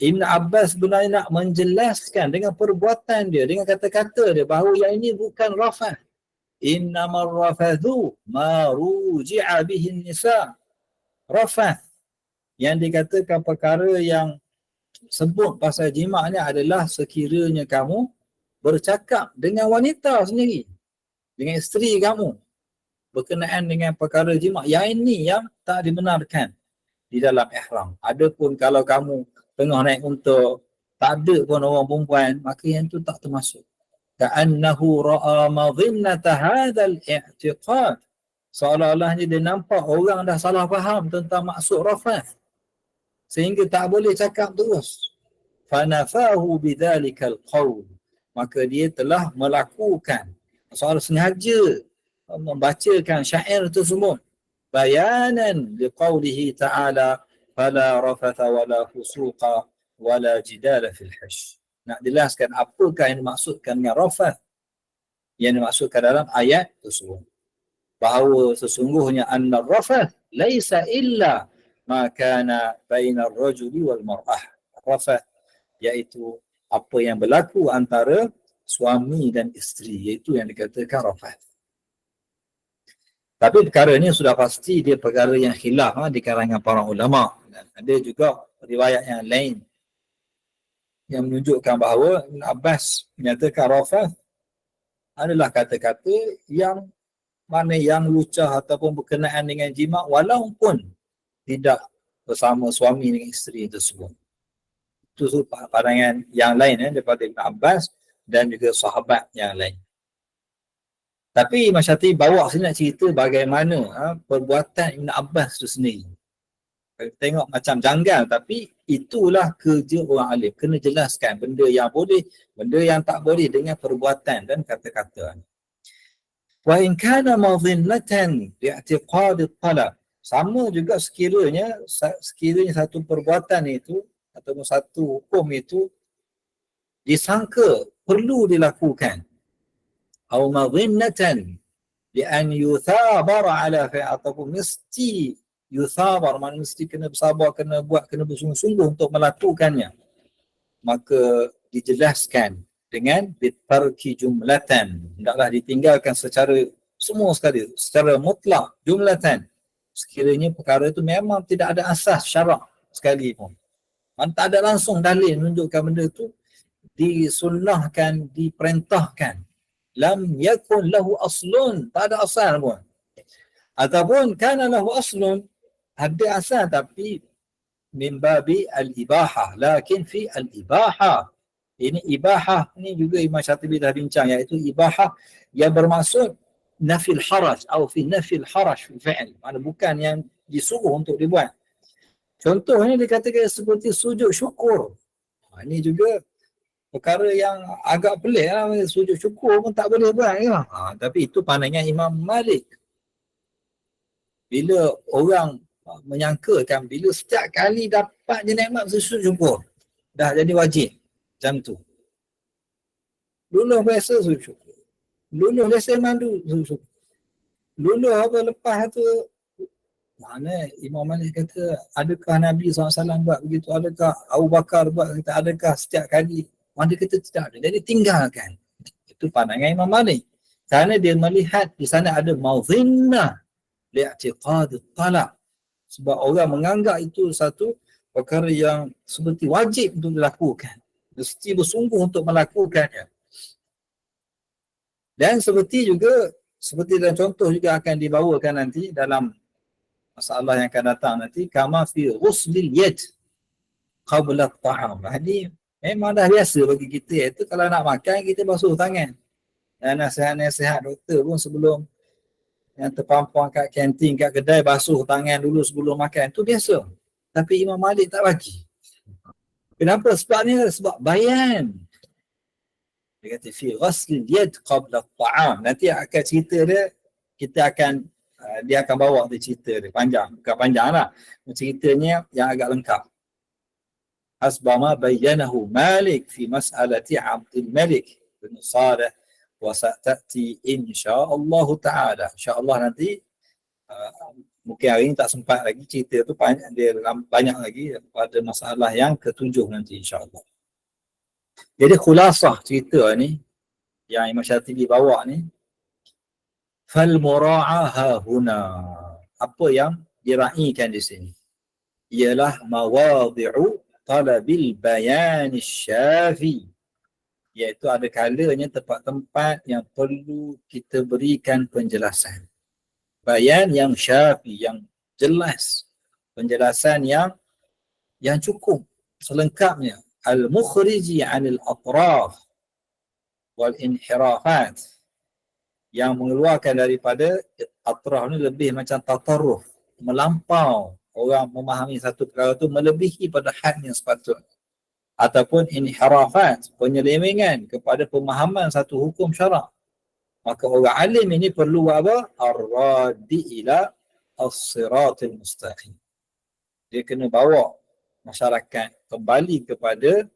Ibn Abbas sebenarnya nak menjelaskan dengan perbuatan dia, dengan kata-kata dia, bahawa yang ini bukan rafah. Innamar rafathu ma ruji'a bihin nisa. Rafah yang dikatakan perkara yang sebut pasal jima' ni adalah sekiranya kamu bercakap dengan wanita sendiri, dengan isteri kamu, berkenaan dengan perkara jima'. Yang ini yang tak dibenarkan di dalam ihram. Adapun kalau kamu tengah naik unta, tak ada pun orang perempuan, maka yang tu tak termasuk. Ka'annahu ra'a madhinnata hadzal i'tiqad. Seolah-olahnya dia nampak orang dah salah faham tentang maksud rafah, sehingga tak boleh cakap terus. Fanafahu bidzalikal qaul. Maka dia telah melakukan, seolah sengaja membacakan syair tersebut, bayanan liqaulihi ta'ala fala rafatha wala fusuqa wala jidala fil hajj. Nak jelaskan apakah yang dimaksudkan dengan rafath, yang dimaksudkan dalam ayat tersebut, bahawa sesungguhnya anna rafath laisa illa ma kana baina ar-rajuli wal mar'ah. Rafath iaitu apa yang berlaku antara suami dan isteri, iaitu yang dikatakan rafath. Tapi perkara ini sudah pasti dia perkara yang khilaf di kalangan para ulama. Dan ada juga riwayat yang lain yang menunjukkan bahawa Ibn Abbas menyatakan rafath adalah kata-kata yang mana yang lucah ataupun berkenaan dengan jima' walaupun tidak bersama suami dengan isteri tersebut. Itu pandangan yang lain daripada Ibn Abbas dan juga sahabat yang lain. Tapi Imam Syatibi bawa sini nak cerita bagaimana perbuatan Ibn Abbas itu sendiri. Tengok macam janggal, tapi itulah kerja orang alim. Kena jelaskan benda yang boleh, benda yang tak boleh dengan perbuatan dan kata-kata. Wa in kana madhinnatan bi'tiqad at-talab. Sama juga sekiranya satu perbuatan itu ataupun satu hukum itu disangka perlu dilakukan. Atau madhinnatan bi an yuthabara ala fi'l, ataupun mesti yuthabar, maknanya mesti kena bersabar, kena buat, kena bersungguh-sungguh untuk melakukannya. Maka dijelaskan dengan bitarki jumlatan, hendaklah ditinggalkan secara semua sekali, secara mutlak, jumlatan, sekiranya perkara itu memang tidak ada asas syarak sekali pun. Tak ada langsung dalil menunjukkan benda itu disunnahkan, diperintahkan. Lam yakun lahu aslun, tak ada asal pun. Ataupun kana lahu aslun, ada asal tapi min babi al-ibahah, lakin fi al-ibahah. Ini ibahah ni juga Imam Syatibi dah bincang, iaitu ibahah yang bermaksud nafil haraj atau fi nafil haraj fi fi'l, maknanya bukan yang disuruh untuk dibuat. Contohnya dikatakan seperti sujud syukur. Ini juga perkara yang agak pelik lah. Sujud syukur pun tak boleh buat kan? Tapi itu pandangan Imam Malik. Bila orang menyangkakan bila setiap kali dapat je nikmat sujud syukur, dah jadi wajib macam tu. Luluh biasa sujud syukur, luluh biasa mandu sujud syukur. Dulu apa lepas tu, mana Imam Malik kata, adakah Nabi SAW buat begitu? Adakah Abu Bakar buat begitu? Adakah setiap kali? Dia kata tidak ada. Jadi tinggalkan. Itu pandangan Imam Malik. Kerana dia melihat di sana ada mazinnah li'atiqad talaq. Sebab orang menganggap itu satu perkara yang seperti wajib untuk dilakukan. Mesti bersungguh untuk melakukannya. Dan seperti dalam contoh juga akan dibawakan nanti dalam masalah yang akan datang nanti, kama fi ghuslil yad qabla at-ta'am. Jadi memang dah biasa bagi kita, iaitu kalau nak makan kita basuh tangan. Dan nasihat-nasihat doktor pun sebelum yang terpampang kat kantin, kat kedai, basuh tangan dulu sebelum makan. Itu biasa. Tapi Imam Malik tak bagi. Kenapa? Sebab bayan. Dia kata fi ghuslil yad qabla at-ta'am. Nanti akan cerita dia, dia akan bawa cerita dia panjang, bukan panjang lah, ceritanya yang agak lengkap. Hasbama bayyanahu Malik fi mas'alati Abdul Malik bin Salih wa sa'tati insyaallah ta'ala. InsyaAllah nanti mungkin hari ini tak sempat lagi, cerita tu dia banyak lagi pada masalah yang ketujuh nanti insyaAllah. Jadi khulasah cerita ni yang Imam Syatibi bawa ni, fal mura'aha huna, apa yang diraikan di sini ialah mawadhi'u talabil bayan syafi, iaitu ada kalanya tempat-tempat yang perlu kita berikan penjelasan. Bayan yang syafi, yang jelas, penjelasan yang cukup selengkapnya. Al-mukhriji 'anil atraf wal inhirafat, yang mengeluarkan daripada atraf ni lebih macam tatarruf, melampau. Orang memahami satu perkara tu melebihi pada had yang sepatutnya. Ataupun inhirafat, penyelewengan kepada pemahaman satu hukum syarak. Maka orang alim ini perlu apa? Ar-radi ila as-siratil mustaqim. Dia kena bawa masyarakat kembali kepada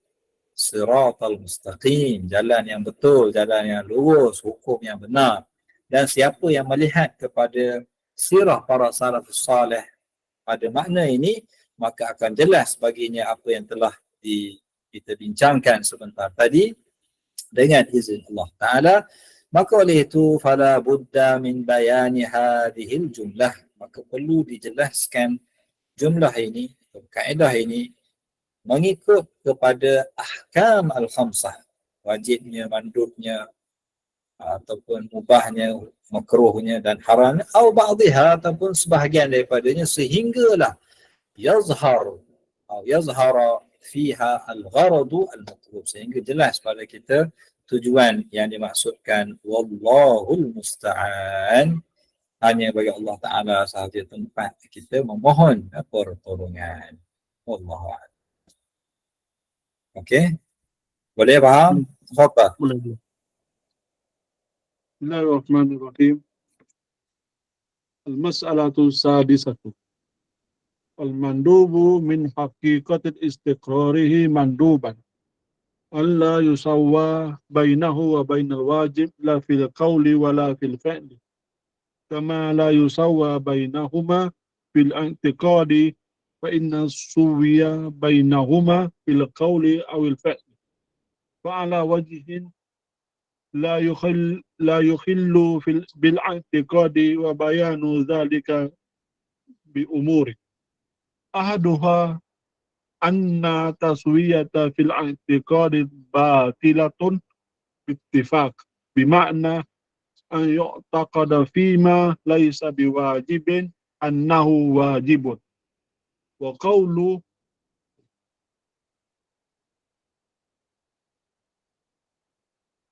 siratal mustaqim, jalan yang betul, jalan yang lurus, hukum yang benar. Dan siapa yang melihat kepada sirah para salafus salih pada makna ini, maka akan jelas baginya apa yang telah kita bincangkan sebentar tadi dengan izin Allah Ta'ala. Maka oleh itu, fala budda min bayani hadhil jumlah, maka perlu dijelaskan jumlah ini, kaedah ini, mengikut kepada ahkam al-khamsah, wajibnya, mandubnya, ataupun mubahnya, makruhnya dan haramnya, atau ba'dihha, ataupun sebahagian daripadanya, sehinggalah yazhara fiha al-gharadu al-matlub, sehingga jelas pada kita tujuan yang dimaksudkan. Wallahul musta'an, hanya bagi Allah Ta'ala sahaja tempat kita memohon pertolongan. Wallahu a'lam. Okey, boleh faham? Tafadhal. Boleh. Bismillahirrahmanirrahim. Al-mas'alatu sadisatu. Al-mandubu min haqiqatil istiqrarihi manduban. Allah yusawwa bainahu wa bainal wajib la fil qawli wa la fil fi'li. Kama la yusawwa bainahuma fil i'tiqadi fa inna suwiya bainahuma fil qawli awil fi'li. Fa'ala wajhin لا يخل بالاعتقاد وبيان ذلك بأمور أحدها أن تسوية في الاعتقاد باطلة باتفاق، بمعنى أن يعتقد فيما ليس بواجب أنه واجب.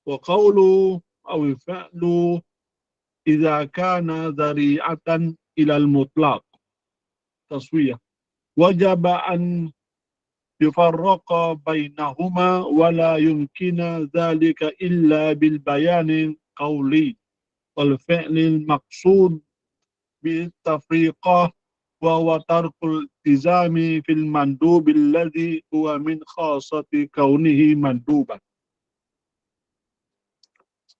وقول أو الفعل إذا كان ذريعة إلى المطلق تسوية وجب أن يفرق بينهما ولا يمكن ذلك إلا بالبيان القولي والفعل المقصود بالتفريق، وهو ترك الالتزام في المندوب الذي هو من خاصة كونه مندوبا.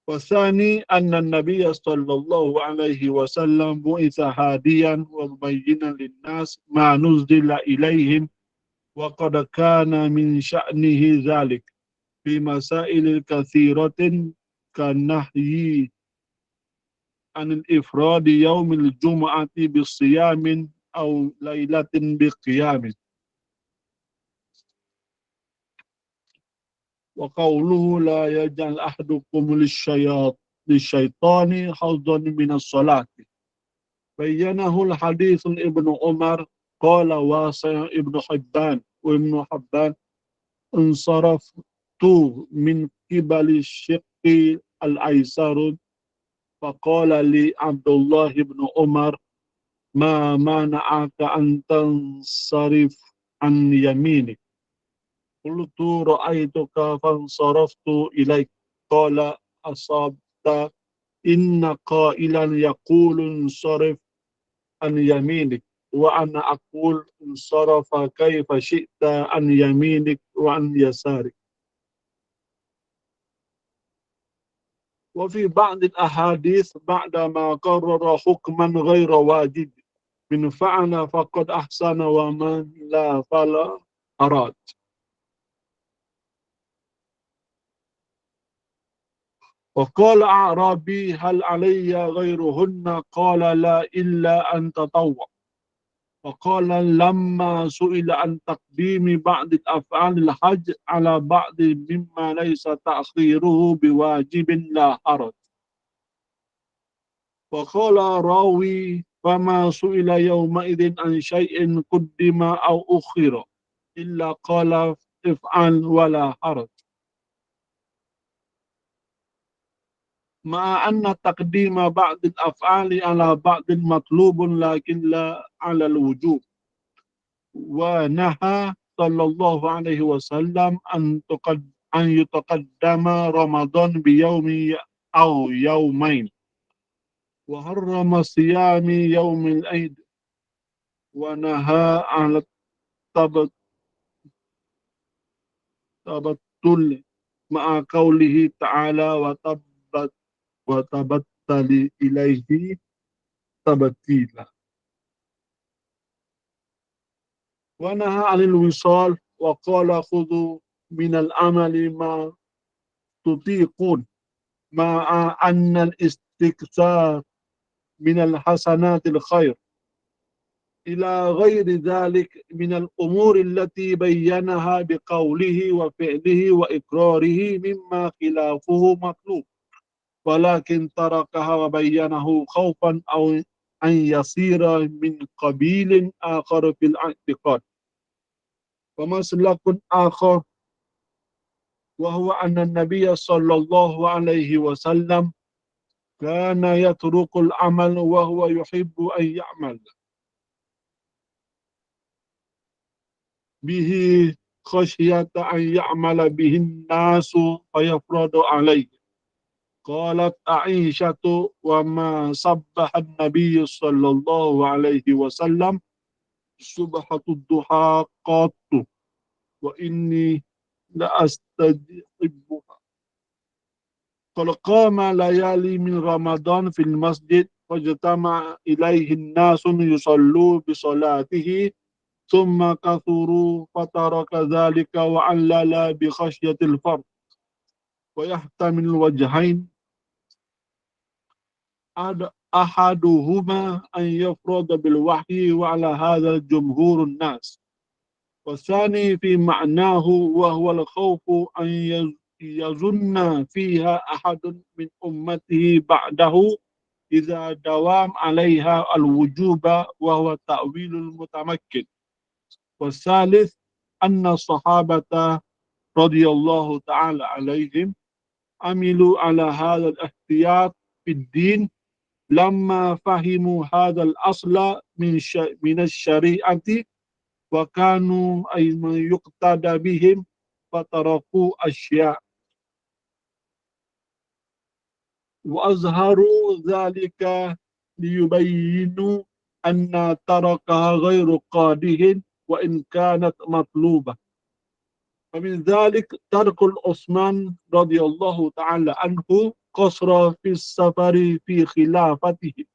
والثاني أن النبي صلى الله عليه وسلم بعث هاديا ومبينا للناس ما نزل إليهم، وقد كان من شأنه ذلك في مسائل كثيرة كالنهي عن الإفراد يوم الجمعة بصيام أو ليلة بقيام، وقوله لا يجعل أحدكم للشيطان حظا من الصلاة. بينه الحديث ابن عمر. قال واسع ابن حبان وابن حبان انصرفت من قبل الشق الأيسر، فقال لي عبد الله بن عمر ما منعك أن تنصرف عن يمينك؟ قلت رأيتك فانصرفت إليك. قال أصبت، إن قائلا يقول انصرف عن يمينك، وأنا أقول انصرف كيف شئت عن يمينك وعن يسارك. وفي بعض الأحاديث بعدما قرر حكما غير واجب من فعل فقد أحسن ومن لا فلا أراد. وقال أعرابي هل علي غيرهن؟ قال لا إلا أن تطوع. وقال لما سئل عن تقديم بعض الأفعال الحج على بعض مما ليس تأخيره بواجب لا حرج. وقال راوي فما سئل يومئذ عن شيء قدم أو أخر إلا قال افعل ولا حرج، مع أن تقديم بعض الأفعال على بعض مطلوب لكن لا على الوجوب. ونهى صلى الله عليه وسلم أن يتقدم رمضان بيوم أو يومين، وحرم صيام يوم العيد، ونهى عن التبتل مع قوله تعالى وتبتل إليه تبتيلا. ونهى عن الوصال، وقال خذوا من العمل ما تطيقون، مع أن الاستكثار من الحسنات الخير، إلى غير ذلك من الأمور التي بينها بقوله وفعله وإقراره مما خلافه مطلوب، ولكن تركها وبينه خوفا أو أن يصير من قبيل آخر في الاعتقاد. ومسلك آخر وهو أن النبي صلى الله عليه وسلم كان يترك العمل وهو يحب أن يعمل به خشية أن يعمل به الناس فيفرض عليه. قالت عائشة وما صبح النبي صلى الله عليه وسلم صبحة الضحى قط وإني لأستجبها. قال قام ليالي من رمضان في المسجد فاجتمع إليه الناس يصلوا بصلاته ثم كثروا فترك ذلك وعلل بخشية الفرد. ويحتمل الوجهين أحدهما أن يفرض بالوحي وعلى هذا جمهور الناس، والثاني في معناه وهو الخوف أن يظن فيها أحد من أمته بعده إذا دوام عليها الوجوب، وهو تأويل المتمكن. والثالث أن الصحابة رضي الله تعالى عليهم عملوا على هذا الاحتياط في الدين لما فهموا هذا الأصل من الشريعة، وكانوا أي من يقتدى بهم فتركوا أشياء، وأظهروا ذلك ليبينوا أن تركها غير قادح وإن كانت مطلوبة. ومن ذلك ترك العثمان رضي الله تعالى عنه qasra fi safari fi khilafatihi.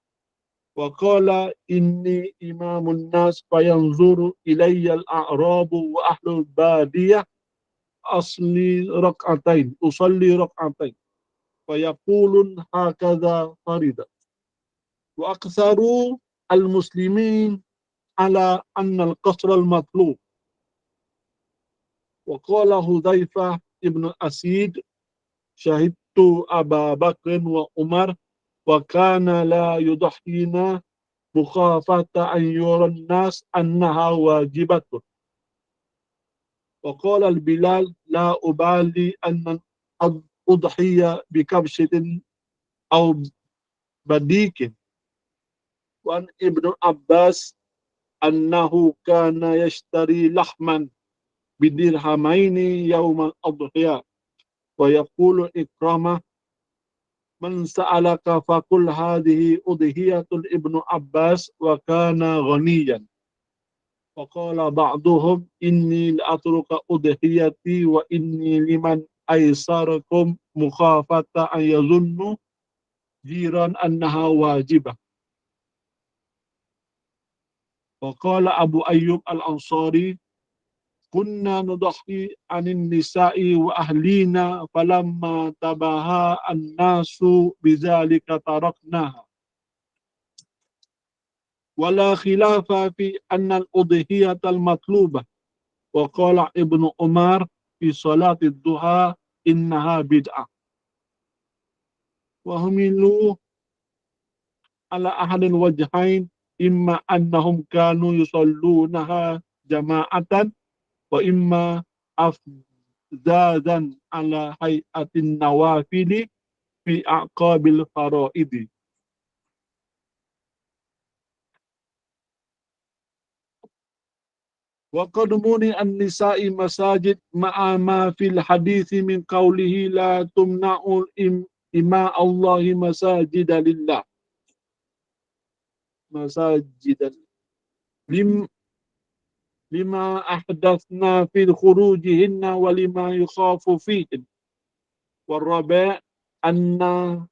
Wa qala inni imamun nas fayanzuru ilayya al-a'rabu wa ahlul badiyah usalli rak'atain. Fayaqulun hakadha farida. Wa aktsaru al-muslimin ala anna al-qasr al-matlub. Wa qala Hudzaifah ibn Asid syahidtu Aba Bakr wa Umar wa kana la yudhhina mukhafata an yuran nas annaha wajibatun. Wa qala al-Bilal la ubali anna udhiya bi kabshatin aw badikin. Wa Ibnu Abbas annahu kana yashtari lahman bidirhamaini yawmal adhiya. Wa yaqulu Ikramah man sa'alaka faqul hadhihi udhiyatul Ibnu Abbas wa kana ghaniyan. Wa qala ba'duhum inni la'atruka udhiyati wa inni liman aysarakum mukhafata an yazunnu jiran annaha wajibah. Wa qala Abu Ayyub al-Ansari kunna nudhi anin nisa'i wa ahlina falamma tabaha an-nasu bidzalika taraknaha. Wala khilafa fi anna al-udhiyata al-matlubah. Wa qala Ibnu Umar fi salati ad-duha innaha bid'ah. Wa humilu ala ahadil wajhain imma annahum kanu yusallunaha jama'atan wa imma afzadan ala hay'atin nawafili fi aqabil faraidi. Wa qad muni an-nisa'i masajid ma'a ma fil hadithi min qawlihi la tumna'ul ima Allahi masajida lillah. Masajidan lima ahdathna fi khurujihinna wa lima yukhafu fihin. Warrabi' anna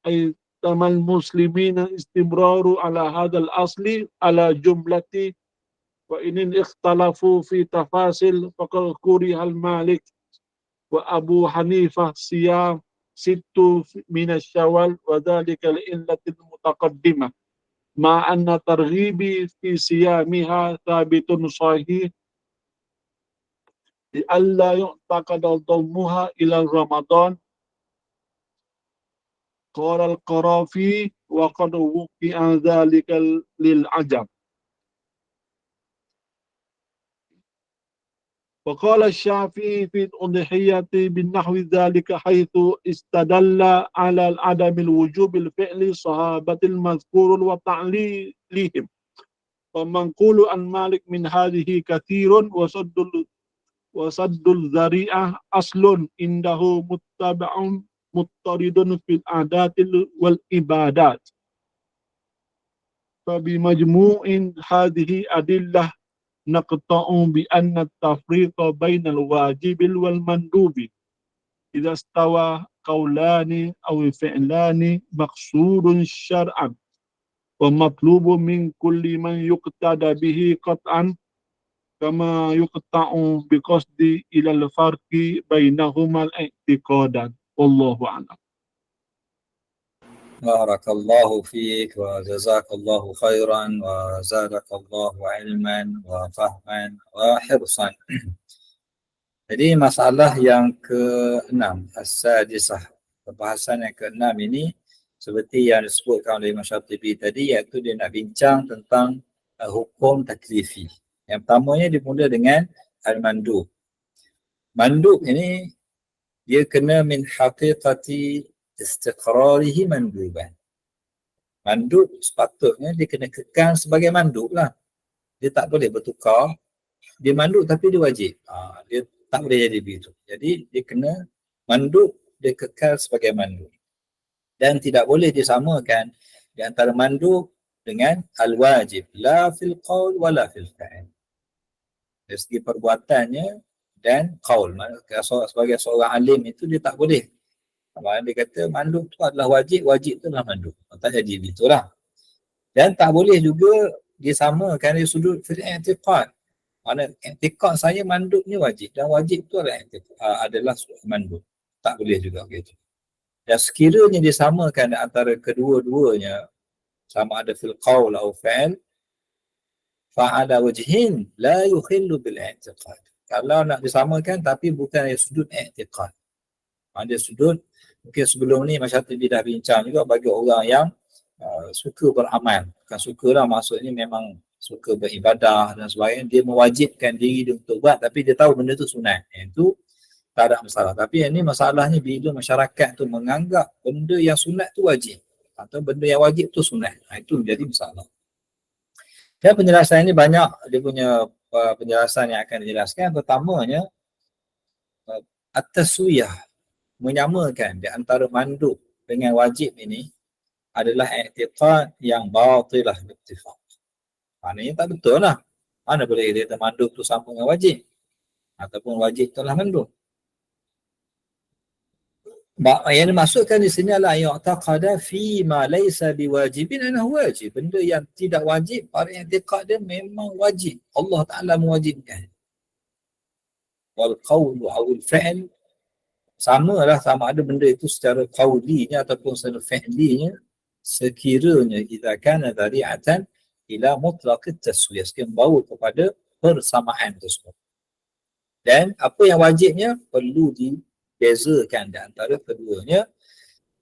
aytamal muslimina istimraru ala hadzal asli ala jumlati wa inin ikhtalafu fi tafasil faqad kurihal Malik wa Abu Hanifah siyam sittu min asyawal wa dhalika li illatil mutaqaddimah ma anna targhibi fi siyamiha thabitun sahih li alla yu'taqada dhammuha ila Ramadan. Qala al-Qarafi wa qad wuqi'a dhalika lil ajab. Wa qala Syafi'i fi al-udhiyati bin nahwi dhalika haythu istadalla ala al-adam al-wujub al-fi'li sahabatil mazkur wa ta'lilihim. Wa manqulu an Malik min hadhihi kathirun wa saddul dhari'ah aslun indahu muttaba'un muttaridun fil adatil wal ibadat. Fa bi majmu'in hadhihi adillah naqta'u bi anna at-tafriqa bainal wajibil wal mandubi idza stawa qawlani aw fi'lani maqsudun syar'an wa matlubun min kulli man yuqtada bihi qat'an kama yuqta'u bi qasdi ila al-farqi bainahuma al-i'tiqadan. Wallahu a'lam. بارك الله فيك وجزاك الله خيرا وزادك الله علما وفهما وحرصا. Jadi masalah yang ke-6, as-sadisah, pembahasan yang ke-6 ini seperti yang disebutkan oleh Imam Syatibi tadi, iaitu dia nak bincang tentang hukum taklifi. Yang pertamanya dimula dengan al-mandub. Mandub ini dia kena min haqiqati istiqrarihi manduban. Mandub sepatutnya dia kena kekal sebagai mandub lah. Dia tak boleh bertukar. Dia mandub tapi dia wajib. Dia tak boleh jadi begitu. Jadi dia kena mandub, dia kekal sebagai mandub. Dan tidak boleh disamakan di antara mandub dengan al-wajib. La fil qawl wa la fil fa'il. Dari segi perbuatannya dan qaul. Sebagai seorang alim itu dia tak boleh Abang dia kata manduk tu adalah wajib, wajib tu adalah manduk. Tak jadi begitulah. Dan tak boleh juga disamakan dari sudut fil i'tiqad. Mana i'tiqad saya manduknya wajib dan wajib tu adalah manduk. Tak boleh juga begitu. Dan sekiranya disamakan antara kedua-duanya, sama ada fil qaul atau fi'l, fa'ala wajhin la yukhillu bil i'tiqad. Kalau nak disamakan tapi bukan dari sudut i'tiqad. Ada sudut, mungkin sebelum ni Masyarakat dah bincang juga bagi orang yang suka beramal. Bukan suka lah, maksudnya memang suka beribadah dan sebagainya. Dia mewajibkan diri dia untuk buat tapi dia tahu benda tu sunat. Itu tak ada masalah. Tapi yang ni masalahnya bila masyarakat tu menganggap benda yang sunat tu wajib atau benda yang wajib tu sunat. Itu menjadi masalah. Dan penjelasan ini banyak dia punya penjelasan yang akan dijelaskan. Pertamanya, at-taswiyah, menyamakan di antara mandub dengan wajib ini adalah i'tiqad yang batilah bittifaq. Maknanya tak betul lah. Mana boleh dia kata mandub tu sama dengan wajib ataupun wajib tu adalah mandub. Yang dimaksudkan di sini adalah ya'taqada fi ma laysa biwajibin annahu wajib. Benda yang tidak wajib, pada i'tiqad dia memang wajib. Allah Ta'ala mewajibkan. Wal qawlu awil fi'l, sama ada benda itu secara qawlinya ataupun secara fi'linya, sekiranya idza kana dhari'atan ila mutlaq at-taswiyah, sekiranya membawa kepada persamaan tersebut. Dan apa yang wajibnya perlu dibezakan di antara keduanya,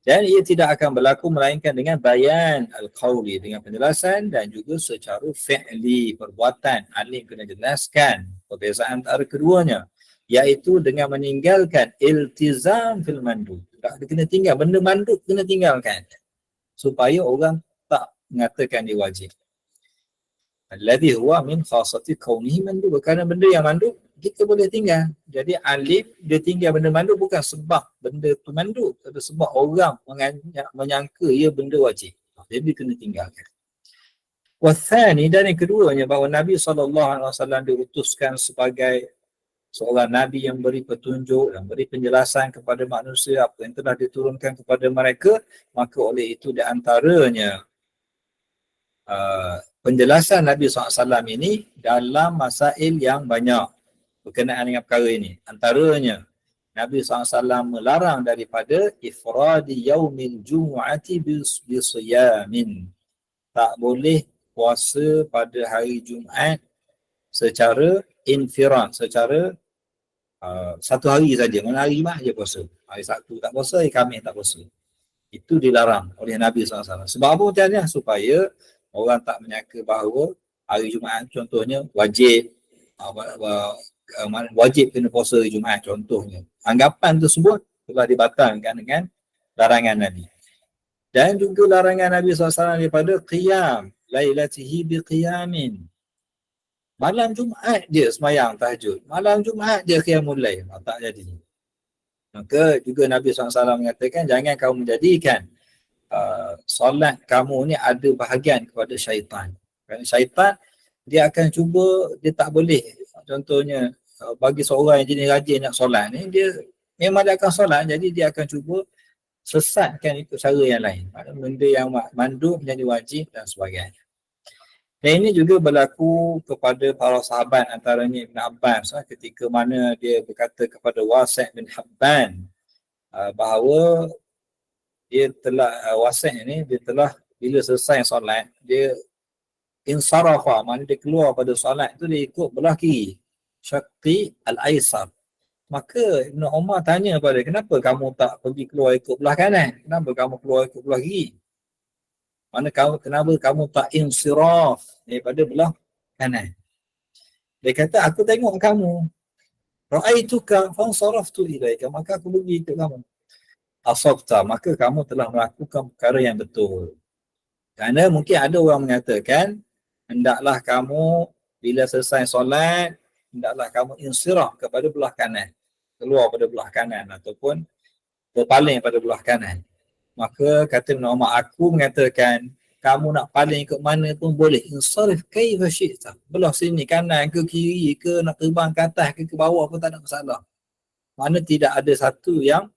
dan ia tidak akan berlaku melainkan dengan bayan al-qawli, dengan penjelasan, dan juga secara fi'li, perbuatan. Alim kena jelaskan perbezaan antara keduanya, iaitu dengan meninggalkan iltizam fil mandub. Tak kena tinggal, benda mandub kena tinggalkan supaya orang tak mengatakan dia wajib. Alladhi huwa min khasati kaunihi mandub, kerana benda yang mandub kita boleh tinggal. Jadi alif dia tinggal benda mandub bukan sebab benda tu mandub, tapi sebab orang menyangka ia benda wajib. Jadi kena tinggalkan. Wathani, dan yang keduanya, bahawa Nabi SAW diutuskan sebagai seorang Nabi yang beri petunjuk, yang beri penjelasan kepada manusia apa yang telah diturunkan kepada mereka. Maka oleh itu di antaranya penjelasan Nabi SAW ini dalam masail yang banyak berkenaan dengan perkara ini. Antaranya Nabi SAW melarang daripada ifradi yaumil jumu'ati bisiyamin. Tak boleh puasa pada hari Jumaat secara infirad, secara satu hari saja. Mana hari Jumaat je puasa. Hari Sabtu tak puasa, hari Khamis tak puasa. Itu dilarang oleh Nabi SAW. Sebab apa macamnya? Supaya orang tak menyangka bahawa hari Jumaat contohnya wajib, wajib kena puasa hari Jumaat contohnya. Anggapan tersebut telah dibatalkan dengan larangan Nabi. Dan juga larangan Nabi SAW daripada qiyam lailatihi biqiyamin. Malam Jumaat dia semayang tahajud. Malam Jumaat dia qiyamul lail. Tak jadi. Maka juga Nabi SAW mengatakan jangan kamu menjadikan solat kamu ni ada bahagian kepada syaitan. Kerana syaitan dia akan cuba, dia tak boleh. Contohnya bagi seorang yang jenis rajin nak solat ni, dia memang dia akan solat, jadi dia akan cuba sesatkan ikut cara yang lain. Benda yang mandub menjadi wajib dan sebagainya. Dan ini juga berlaku kepada para sahabat, antaranya Ibn Abbas ketika mana dia berkata kepada Wasi' bin Habban bahawa dia telah Wasi' ini dia telah bila selesai solat dia insarafa, maknanya dia keluar pada solat tu dia ikut belah kiri, syaqi al-aisar. Maka Ibn Umar tanya pada dia, kenapa kamu tak pergi keluar ikut belah kanan? Kenapa kamu keluar ikut belah kiri? Kenapa kamu tak insiraf daripada belah kanan? Dia kata, aku tengok kamu. Ra'aituka fansaraftu ilaika, maka aku pergi ikut kamu. Asabta, maka kamu telah melakukan perkara yang betul. Kerana mungkin ada orang mengatakan, hendaklah kamu bila selesai solat, hendaklah kamu insiraf kepada belah kanan. Keluar pada belah kanan ataupun berpaling pada belah kanan. Maka kata Ibn Umar, aku mengatakan kamu nak paling ke mana pun boleh. Insarif kaifa syi'ta. Belah sini kanan ke kiri ke, nak terbang ke atas ke bawah pun tak ada masalah. Mana tidak ada satu yang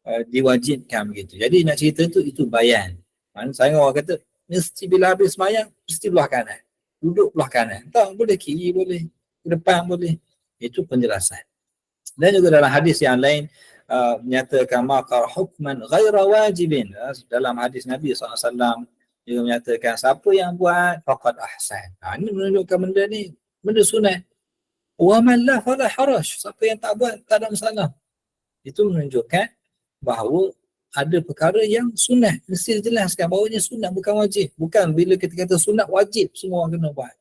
diwajibkan begitu. Jadi nak cerita tu itu bayan. Mana saya orang kata mesti bila habis sembahyang mesti belah kanan. Duduk belah kanan. Tak boleh kiri, boleh ke depan, boleh. Itu penjelasan. Dan juga dalam hadis yang lain menyatakan maqar hukman ghaira wajibin. Dalam hadis Nabi SAW juga menyatakan siapa yang buat faqad ahsan. Ini menunjukkan benda ni benda sunat. Wa man la fala haraj. Siapa yang tak buat tak ada masalah. Itu menunjukkan bahawa ada perkara yang sunat. Mesti dijelaskan bahawanya sunat bukan wajib. Bukan bila kita kata sunat wajib semua orang kena buat.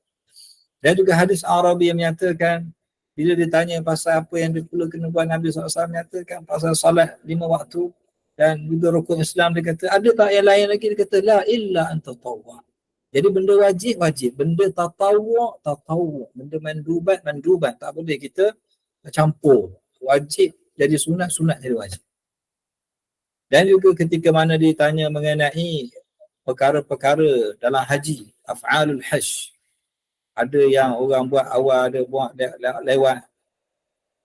Dan juga hadis Arabi yang menyatakan bila ditanya pasal apa yang dia perlu kena buat, Nabi SAW menyatakan pasal salat 5 waktu dan juga rukun Islam. Dia kata ada tak yang lain lagi? Dia kata la illa anta tawwa. Jadi benda wajib, wajib. Benda tatawwa, tatawwa. Benda mandubat, mandubat. Tak boleh kita campur. Wajib jadi sunat, sunat jadi wajib. Dan juga ketika mana ditanya mengenai perkara-perkara dalam haji, af'alul hajj. Ada yang orang buat awal, ada buat lewat.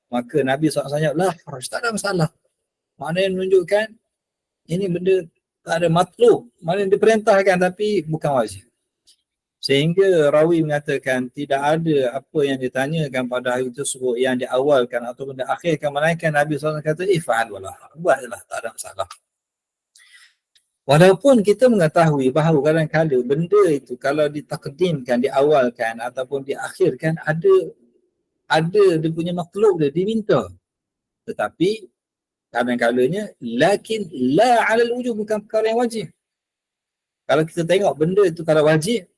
Maka Nabi SAW lah, tak ada masalah. Maknanya menunjukkan ini benda tak ada matlub. Maknanya diperintahkan tapi bukan wajib. Sehingga rawi mengatakan tidak ada apa yang ditanyakan pada hari tersebut yang diawalkan ataupun diakhirkan, melainkan Nabi SAW kata if'al walah, buatlah, tak ada masalah. Walaupun kita mengetahui bahawa kadang-kadang benda itu kalau ditakdimkan, diawalkan ataupun diakhirkan ada dia punya makhluk dia diminta. Tetapi kadang-kadangnya lakin la 'alal wujub, bukan perkara yang wajib. Kalau kita tengok benda itu kalau wajib,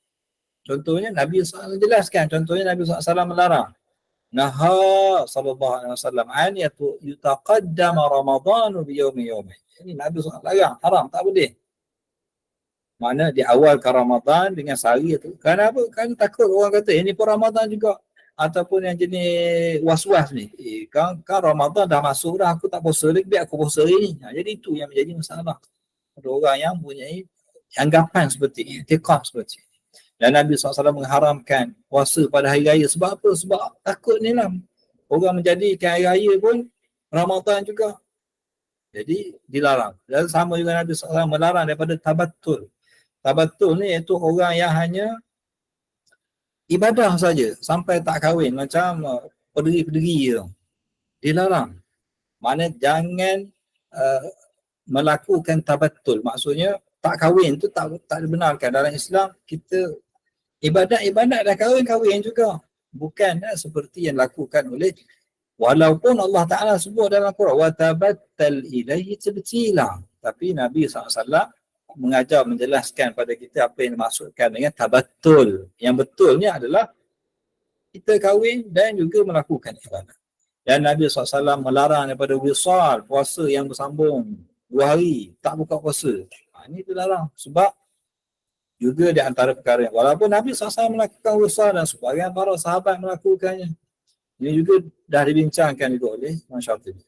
contohnya Nabi SAW jelaskan, contohnya Nabi SAW melarang. Naha sallallahu alaihi wasallam an yutaqaddama Ramadhan bi yawmi. Ini Nabi SAW larang, haram, tak boleh. Mana diawalkan Ramadan dengan sehari itu. Kenapa? Kan takut orang kata ini pun Ramadan juga. Ataupun yang jenis was-was ni. Kan Ramadan dah masuk dah, aku tak puasa lagi, biar aku puasa hari ni. Jadi itu yang menjadi masalah. Ada orang yang mempunyai anggapan seperti ini, i'tiqad seperti ini. Dan Nabi SAW mengharamkan puasa pada hari raya. Sebab apa? Sebab takut ni lah. Orang menjadikan hari raya pun Ramadan juga. Jadi dilarang. Dan sama juga Nabi SAW melarang daripada tabattul. Tabattul ni iaitu orang yang hanya ibadah saja sampai tak kahwin. Macam pederi-pederi tu. Dilarang. Maknanya jangan melakukan tabattul. Maksudnya tak kahwin tu tak dibenarkan. Dalam Islam kita ibadat dah kahwin juga. Bukan seperti yang dilakukan oleh, walaupun Allah Ta'ala sebut dalam Quran wa tabattal ilaihi tabtila, tapi Nabi SAW mengajar, menjelaskan pada kita apa yang dimaksudkan dengan tabattul. Yang betulnya adalah kita kahwin dan juga melakukan ibadat. Dan Nabi SAW melarang daripada wisal, puasa yang bersambung 2 hari, tak buka puasa. Ini dilarang sebab juga di antara perkara yang, walaupun Nabi SAW melakukan wisal dan sebagian para sahabat melakukannya, ini juga dah dibincangkan juga oleh Imam Syatibi.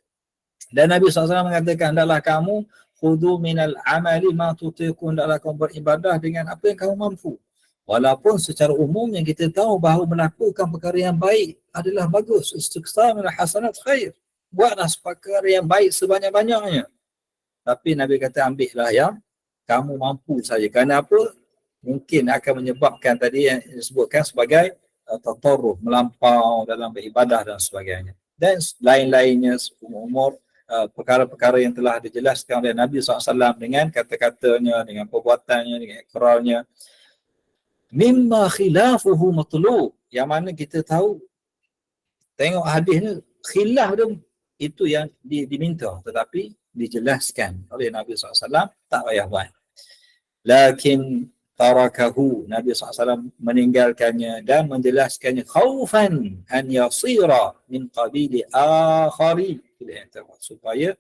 Dan Nabi SAW mengatakan, hendaklah kamu khudu minal amali ma tutiqun, hendaklah kamu beribadah dengan apa yang kamu mampu. Walaupun secara umum yang kita tahu bahawa melakukan perkara yang baik adalah bagus. Istiqsar minal hasanat khair. Buatlah perkara yang baik sebanyak-banyaknya. Tapi Nabi kata ambillah yang kamu mampu saja. Kerana apa? Mungkin akan menyebabkan tadi yang disebutkan sebagai tatarruh, melampau dalam beribadah dan sebagainya. Dan lain-lainnya umur perkara-perkara yang telah dijelaskan oleh Nabi SAW dengan kata-katanya, dengan perbuatannya, dengan ikrarnya. Mimma khilafuhu matlub, yang mana kita tahu, tengok hadis ni, khilaf dia itu yang diminta, tetapi dijelaskan oleh Nabi SAW, tak payah buat. Lakin tarakahu, Nabi SAW meninggalkannya dan menjelaskannya khaufan an yasira min qabili akhari, supaya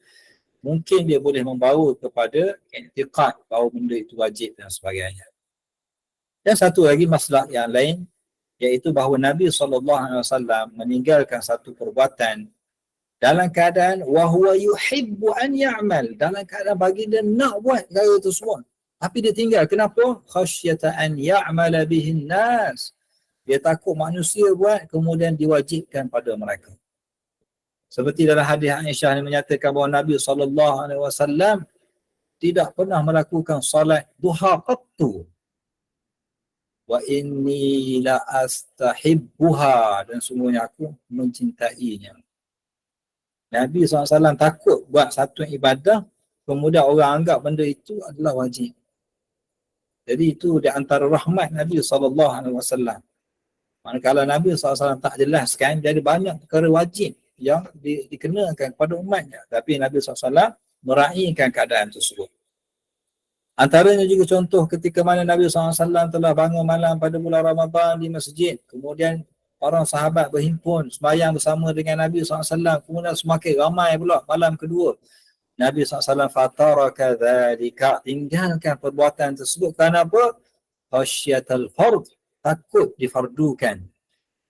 mungkin dia boleh membawa kepada i'tiqad bahawa benda itu wajib dan sebagainya. Dan satu lagi masalah yang lain, iaitu bahawa Nabi SAW meninggalkan satu perbuatan dalam keadaan wahuwa yuhibbu an ya'mal, dalam keadaan baginda nak buat perkara tersebut, tapi dia tinggal. Kenapa? Khasyata an ya'mala bihin nas, dia takut manusia buat kemudian diwajibkan pada mereka. Seperti dalam hadis Aisyah yang menyatakan bahawa Nabi SAW tidak pernah melakukan salat duha qattu. Wa inni la astahibbuha, dan sungguhnya aku mencintainya. Nabi SAW takut buat satu ibadah, kemudian orang anggap benda itu adalah wajib. Jadi itu di antara rahmat Nabi SAW. Manakala Nabi SAW tak jelaskan, jadi banyak perkara wajib yang dikenakan kepada umatnya. Tapi Nabi SAW meraihkan keadaan tersebut. Antaranya juga contoh ketika mana Nabi SAW telah bangun malam pada bulan Ramadan di masjid. Kemudian para sahabat berhimpun sembahyang bersama dengan Nabi SAW. Kemudian semakin ramai pula malam kedua. Nabi SAW fataraka dhalika, tinggalkan perbuatan tersebut. Kenapa? Khasyatal fard, takut difardukan.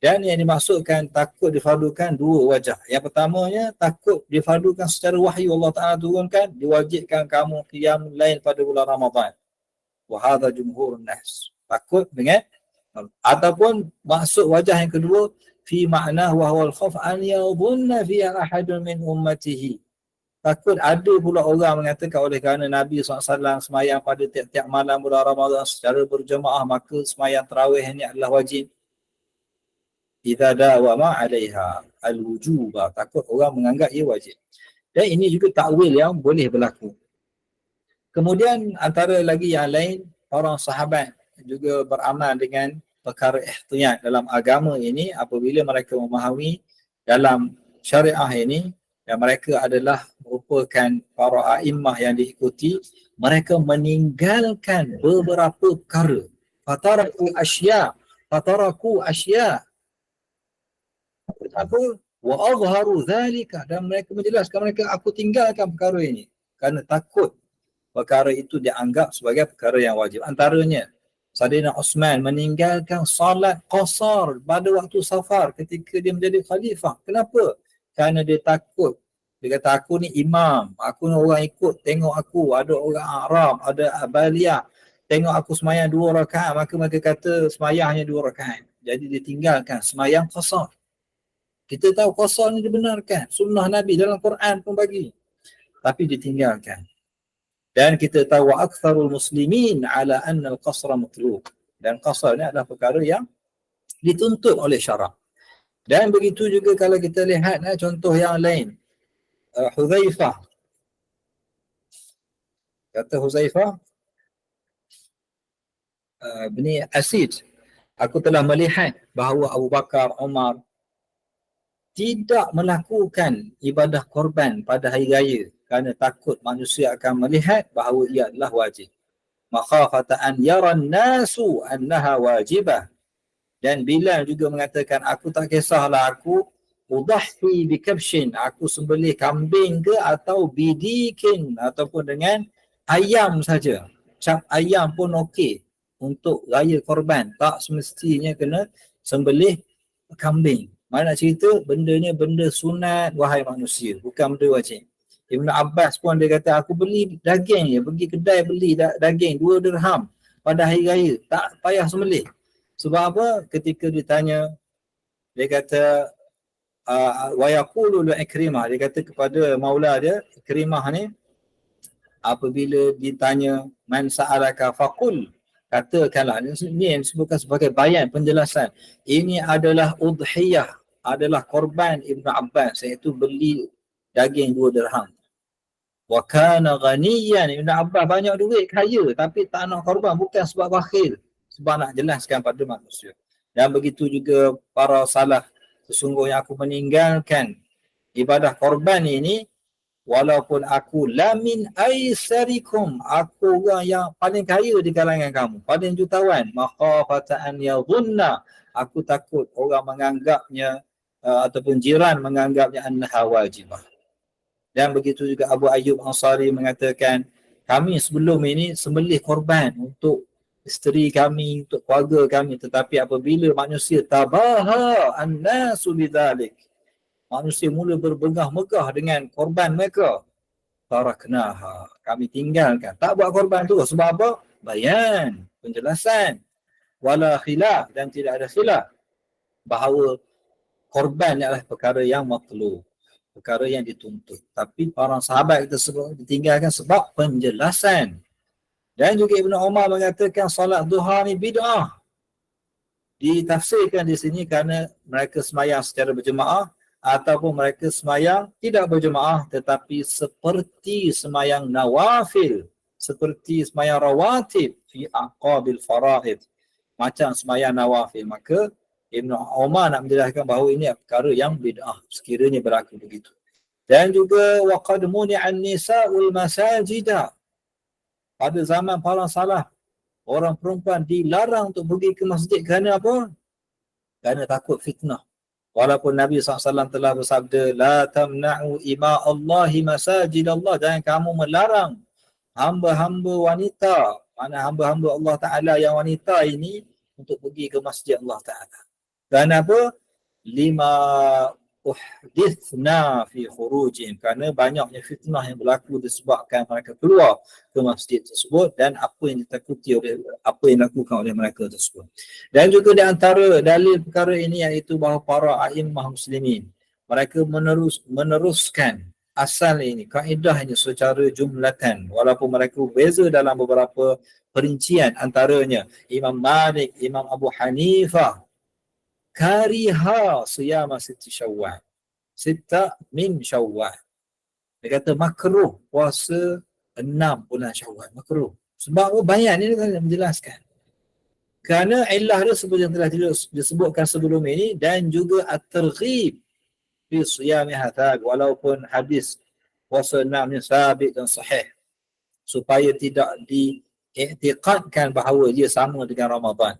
Dan yang dimaksudkan takut difardukan dua wajah. Yang pertamanya, takut difardukan secara wahyu Allah Ta'ala turunkan, diwajibkan kamu qiyam lail pada bulan Ramadan. Wa hadha jumhurun nas. Takut dengan, ataupun maksud wajah yang kedua, fi ma'nah wa huwa al-khawf an yadhunna fiha ahadun min ummatihi. Takut ada pula orang mengatakan oleh kerana Nabi SAW semayang pada tiap-tiap malam bulan Ramadan secara berjemaah, maka semayang tarawih ini adalah wajib. Idza dawama 'alaiha al-wujuba, takut orang menganggap ia wajib. Dan ini juga takwil yang boleh berlaku. Kemudian antara lagi yang lain, orang sahabat juga beramal dengan perkara ihtiyat dalam agama ini apabila mereka memahami dalam syariah ini yang mereka adalah merupakan para a'immah yang diikuti, mereka meninggalkan beberapa perkara. Fataraku asya. Apa? Wa azharu dhalika, dan mereka menjelaskan mereka, aku tinggalkan perkara ini kerana takut perkara itu dianggap sebagai perkara yang wajib. Antaranya Sayyidina Uthman meninggalkan salat qasar pada waktu safar ketika dia menjadi khalifah. Kenapa? Kerana dia takut. Dia kata, aku ni imam, aku ni orang ikut, tengok aku, ada orang Arab, ada Abaliyah, tengok aku semayang 2 rakaat, maka mereka kata semayang hanya 2 rakaat. Jadi dia tinggalkan semayang qasar. Kita tahu qasar ni dibenarkan, sunnah Nabi dalam Quran pun bagi. Tapi ditinggalkan. Dan kita tahu aktsarul muslimin ala anna al-qasra matlub. Dan qasar ni adalah perkara yang dituntut oleh syarak. Dan begitu juga kalau kita lihat contoh yang lain. Hudzaifah. Kata Hudzaifah bin Asid, aku telah melihat bahawa Abu Bakar, Umar tidak melakukan ibadah korban pada hari raya kerana takut manusia akan melihat bahawa ia adalah wajib. Makhafata an yaran nasu annaha wajibah. Dan Bilal juga mengatakan, aku tak kisahlah aku udahhi bikabshin, aku sembelih kambing ke atau bidikin ataupun dengan ayam saja. Cap ayam pun okey untuk raya korban. Tak semestinya kena sembelih kambing. Mana cerita benda ni benda sunat wahai manusia, bukan benda wajib. Ibn Abbas pun dia kata, aku beli daging je, pergi kedai beli daging 2 dirham pada hari raya, tak payah sembelih. Sebab apa? Ketika ditanya, dia kata wa yaqulu li Ikrimah, dia kata kepada maula dia Ikrimah ni, apabila ditanya man sa'alaka faqul, katakanlah, ini yang disebutkan sebagai bayan penjelasan, ini adalah udhiyah, adalah korban Ibn Abbas, iaitu beli daging 2 dirham. Wa kana ghaniyan, Ibn Abbas banyak duit, kaya, tapi tak nak korban, bukan sebab bakhil, sebab nak jelaskan pada manusia. Dan begitu juga para salaf, sesungguhnya aku meninggalkan ibadah korban ini walaupun aku lamin aisarikum, aku orang yang paling kaya di kalangan kamu, paling jutawan, makhafata an yadhunna, aku takut orang menganggapnya ataupun jiran menganggapnya annaha wajibah. Dan begitu juga Abu Ayyub Ansari mengatakan, kami sebelum ini sembelih korban untuk isteri kami, untuk keluarga kami, tetapi apabila manusia tabaha an-nasu bidzalik, manusia mula berbegah-megah dengan korban mereka, taraknaha, kami tinggalkan, tak buat korban tu. Sebab apa? Bayan, penjelasan, wala khilaf, dan tidak ada khilaf bahawa korban adalah perkara yang matlub, perkara yang dituntut. Tapi para sahabat tersebut ditinggalkan sebab penjelasan. Dan juga Ibnu Umar mengatakan solat duha ni bid'ah. Ditafsirkan di sini kerana mereka semayang secara berjemaah ataupun mereka semayang tidak berjemaah tetapi seperti semayang nawafil, seperti semayang rawatib fi aqabil faraid, macam semayang nawafil. Maka Ibnu Umar nak menjelaskan bahawa ini perkara yang bid'ah sekiranya berlaku begitu. Dan juga waqad muni'an nisa'ul masajida, pada zaman para salaf orang perempuan dilarang untuk pergi ke masjid kerana apa? Kerana takut fitnah. Walaupun Nabi SAW telah bersabda, la tamna'u ima Allahi masajid Allah, jangan kamu melarang hamba-hamba wanita, mana hamba-hamba Allah Ta'ala yang wanita ini untuk pergi ke masjid Allah Ta'ala. Kerana apa? Lima uhdithna fi khurujihim, kerana banyaknya fitnah yang berlaku disebabkan mereka keluar ke masjid tersebut dan apa yang ditakuti oleh apa yang dilakukan oleh mereka tersebut. Dan juga di antara dalil perkara ini iaitu bahawa para a'immah muslimin mereka meneruskan asal ini, kaedah ini secara jumlatan, walaupun mereka berbeza dalam beberapa perincian. Antaranya Imam Malik, Imam Abu Hanifah kariha siyama siti syawal, sita min syawal. Dia kata makruh puasa 6 bulan syawal, makruh. Sebab bayan ini kan menjelaskan. Kerana illah dia seperti yang telah disebutkan sebelum ini, dan juga at-targhib fi siyami hathag, walaupun hadis puasa 6 ni sabit dan sahih, supaya tidak diiktikadkan bahawa dia sama dengan Ramadan.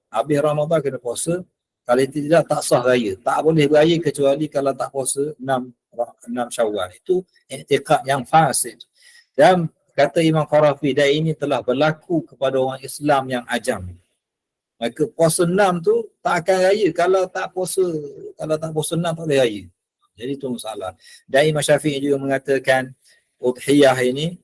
Habis Ramadan kena puasa, kalau tidak tak sah raya. Tak boleh beraya kecuali kalau tak puasa 6 Syawal. Itu i'tiqad yang fasid. Dan kata Imam Qarafi, dan ini telah berlaku kepada orang Islam yang ajam. Maka puasa 6 tu tak akan raya kalau tak puasa 6 tak boleh raya. Jadi itu masalah. Dan Imam Syafi'i juga mengatakan udhiyah ini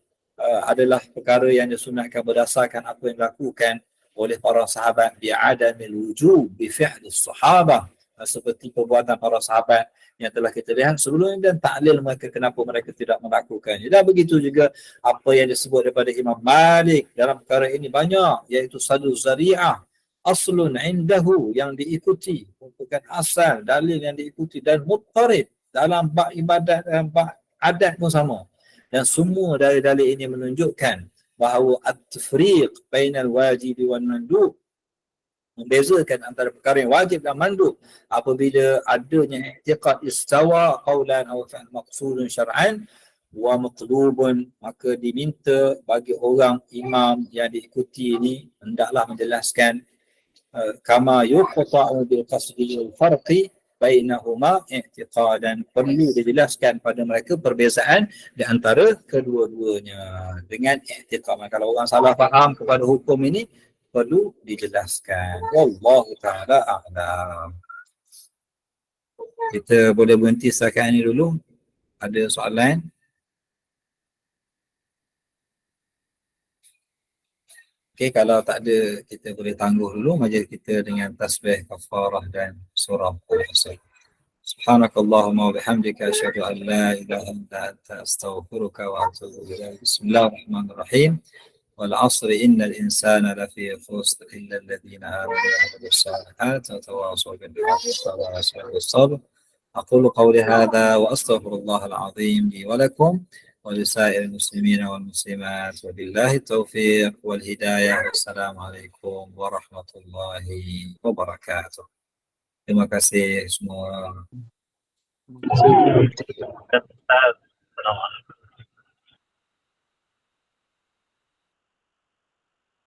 adalah perkara yang disunatkan berdasarkan apa yang dilakukan oleh para sahabat bi'adamil wujub bi fi'li sahabah, seperti perbuatan para sahabat yang telah kita lihat sebelum ini, dan taklil mereka kenapa mereka tidak melakukannya. Dan begitu juga apa yang disebut daripada Imam Malik dalam perkara ini banyak, iaitu sadu zari'ah aslun indahu, yang diikuti, merupakan asal dalil yang diikuti, dan muttarib dalam bab ibadat dan bab adat pun sama. Dan semua dalil-dalil ini menunjukkan bahawa at-tafriq bainal wajib wan mandub, membezakan antara perkara yang wajib dan mandub apabila adanya i'tiqad istawa qawlan aw fi'l maqsudun syar'an wa matlubun, maka diminta bagi orang imam yang diikuti ini hendaklah menjelaskan kama yuqta'u bil qasdi wal farqi bainahuma i'tiqadan, perlu dijelaskan pada mereka perbezaan di antara kedua-duanya dengan i'tiqad. Kalau orang salah faham kepada hukum ini perlu dijelaskan. Wallahu ta'ala a'lam. Kita boleh berhenti setakat ini dulu. Ada soalan? Okey, kalau tak ada kita boleh tangguh dulu majlis kita dengan tasbih kafarah dan surah Al-Asr. Subhanakallahumma wa bihamdika asyhadu an la ilaha illa anta astaghfiruka wa atubu ilaik. Bismillahirrahmanirrahim. Wal 'asri innal insana lafi khusr illa alladhina amanu wa 'amilus salihati wa tawassaw bil haqqi wa tawassaw bis sabr. Aqulu qawli hadha wa astaghfirullahal 'azim li wa lakum ولسائر المسلمين والمسلمات وبالله التوفيق والهداية والسلام عليكم ورحمة الله وبركاته. Terima kasih semua. Assalamualaikum.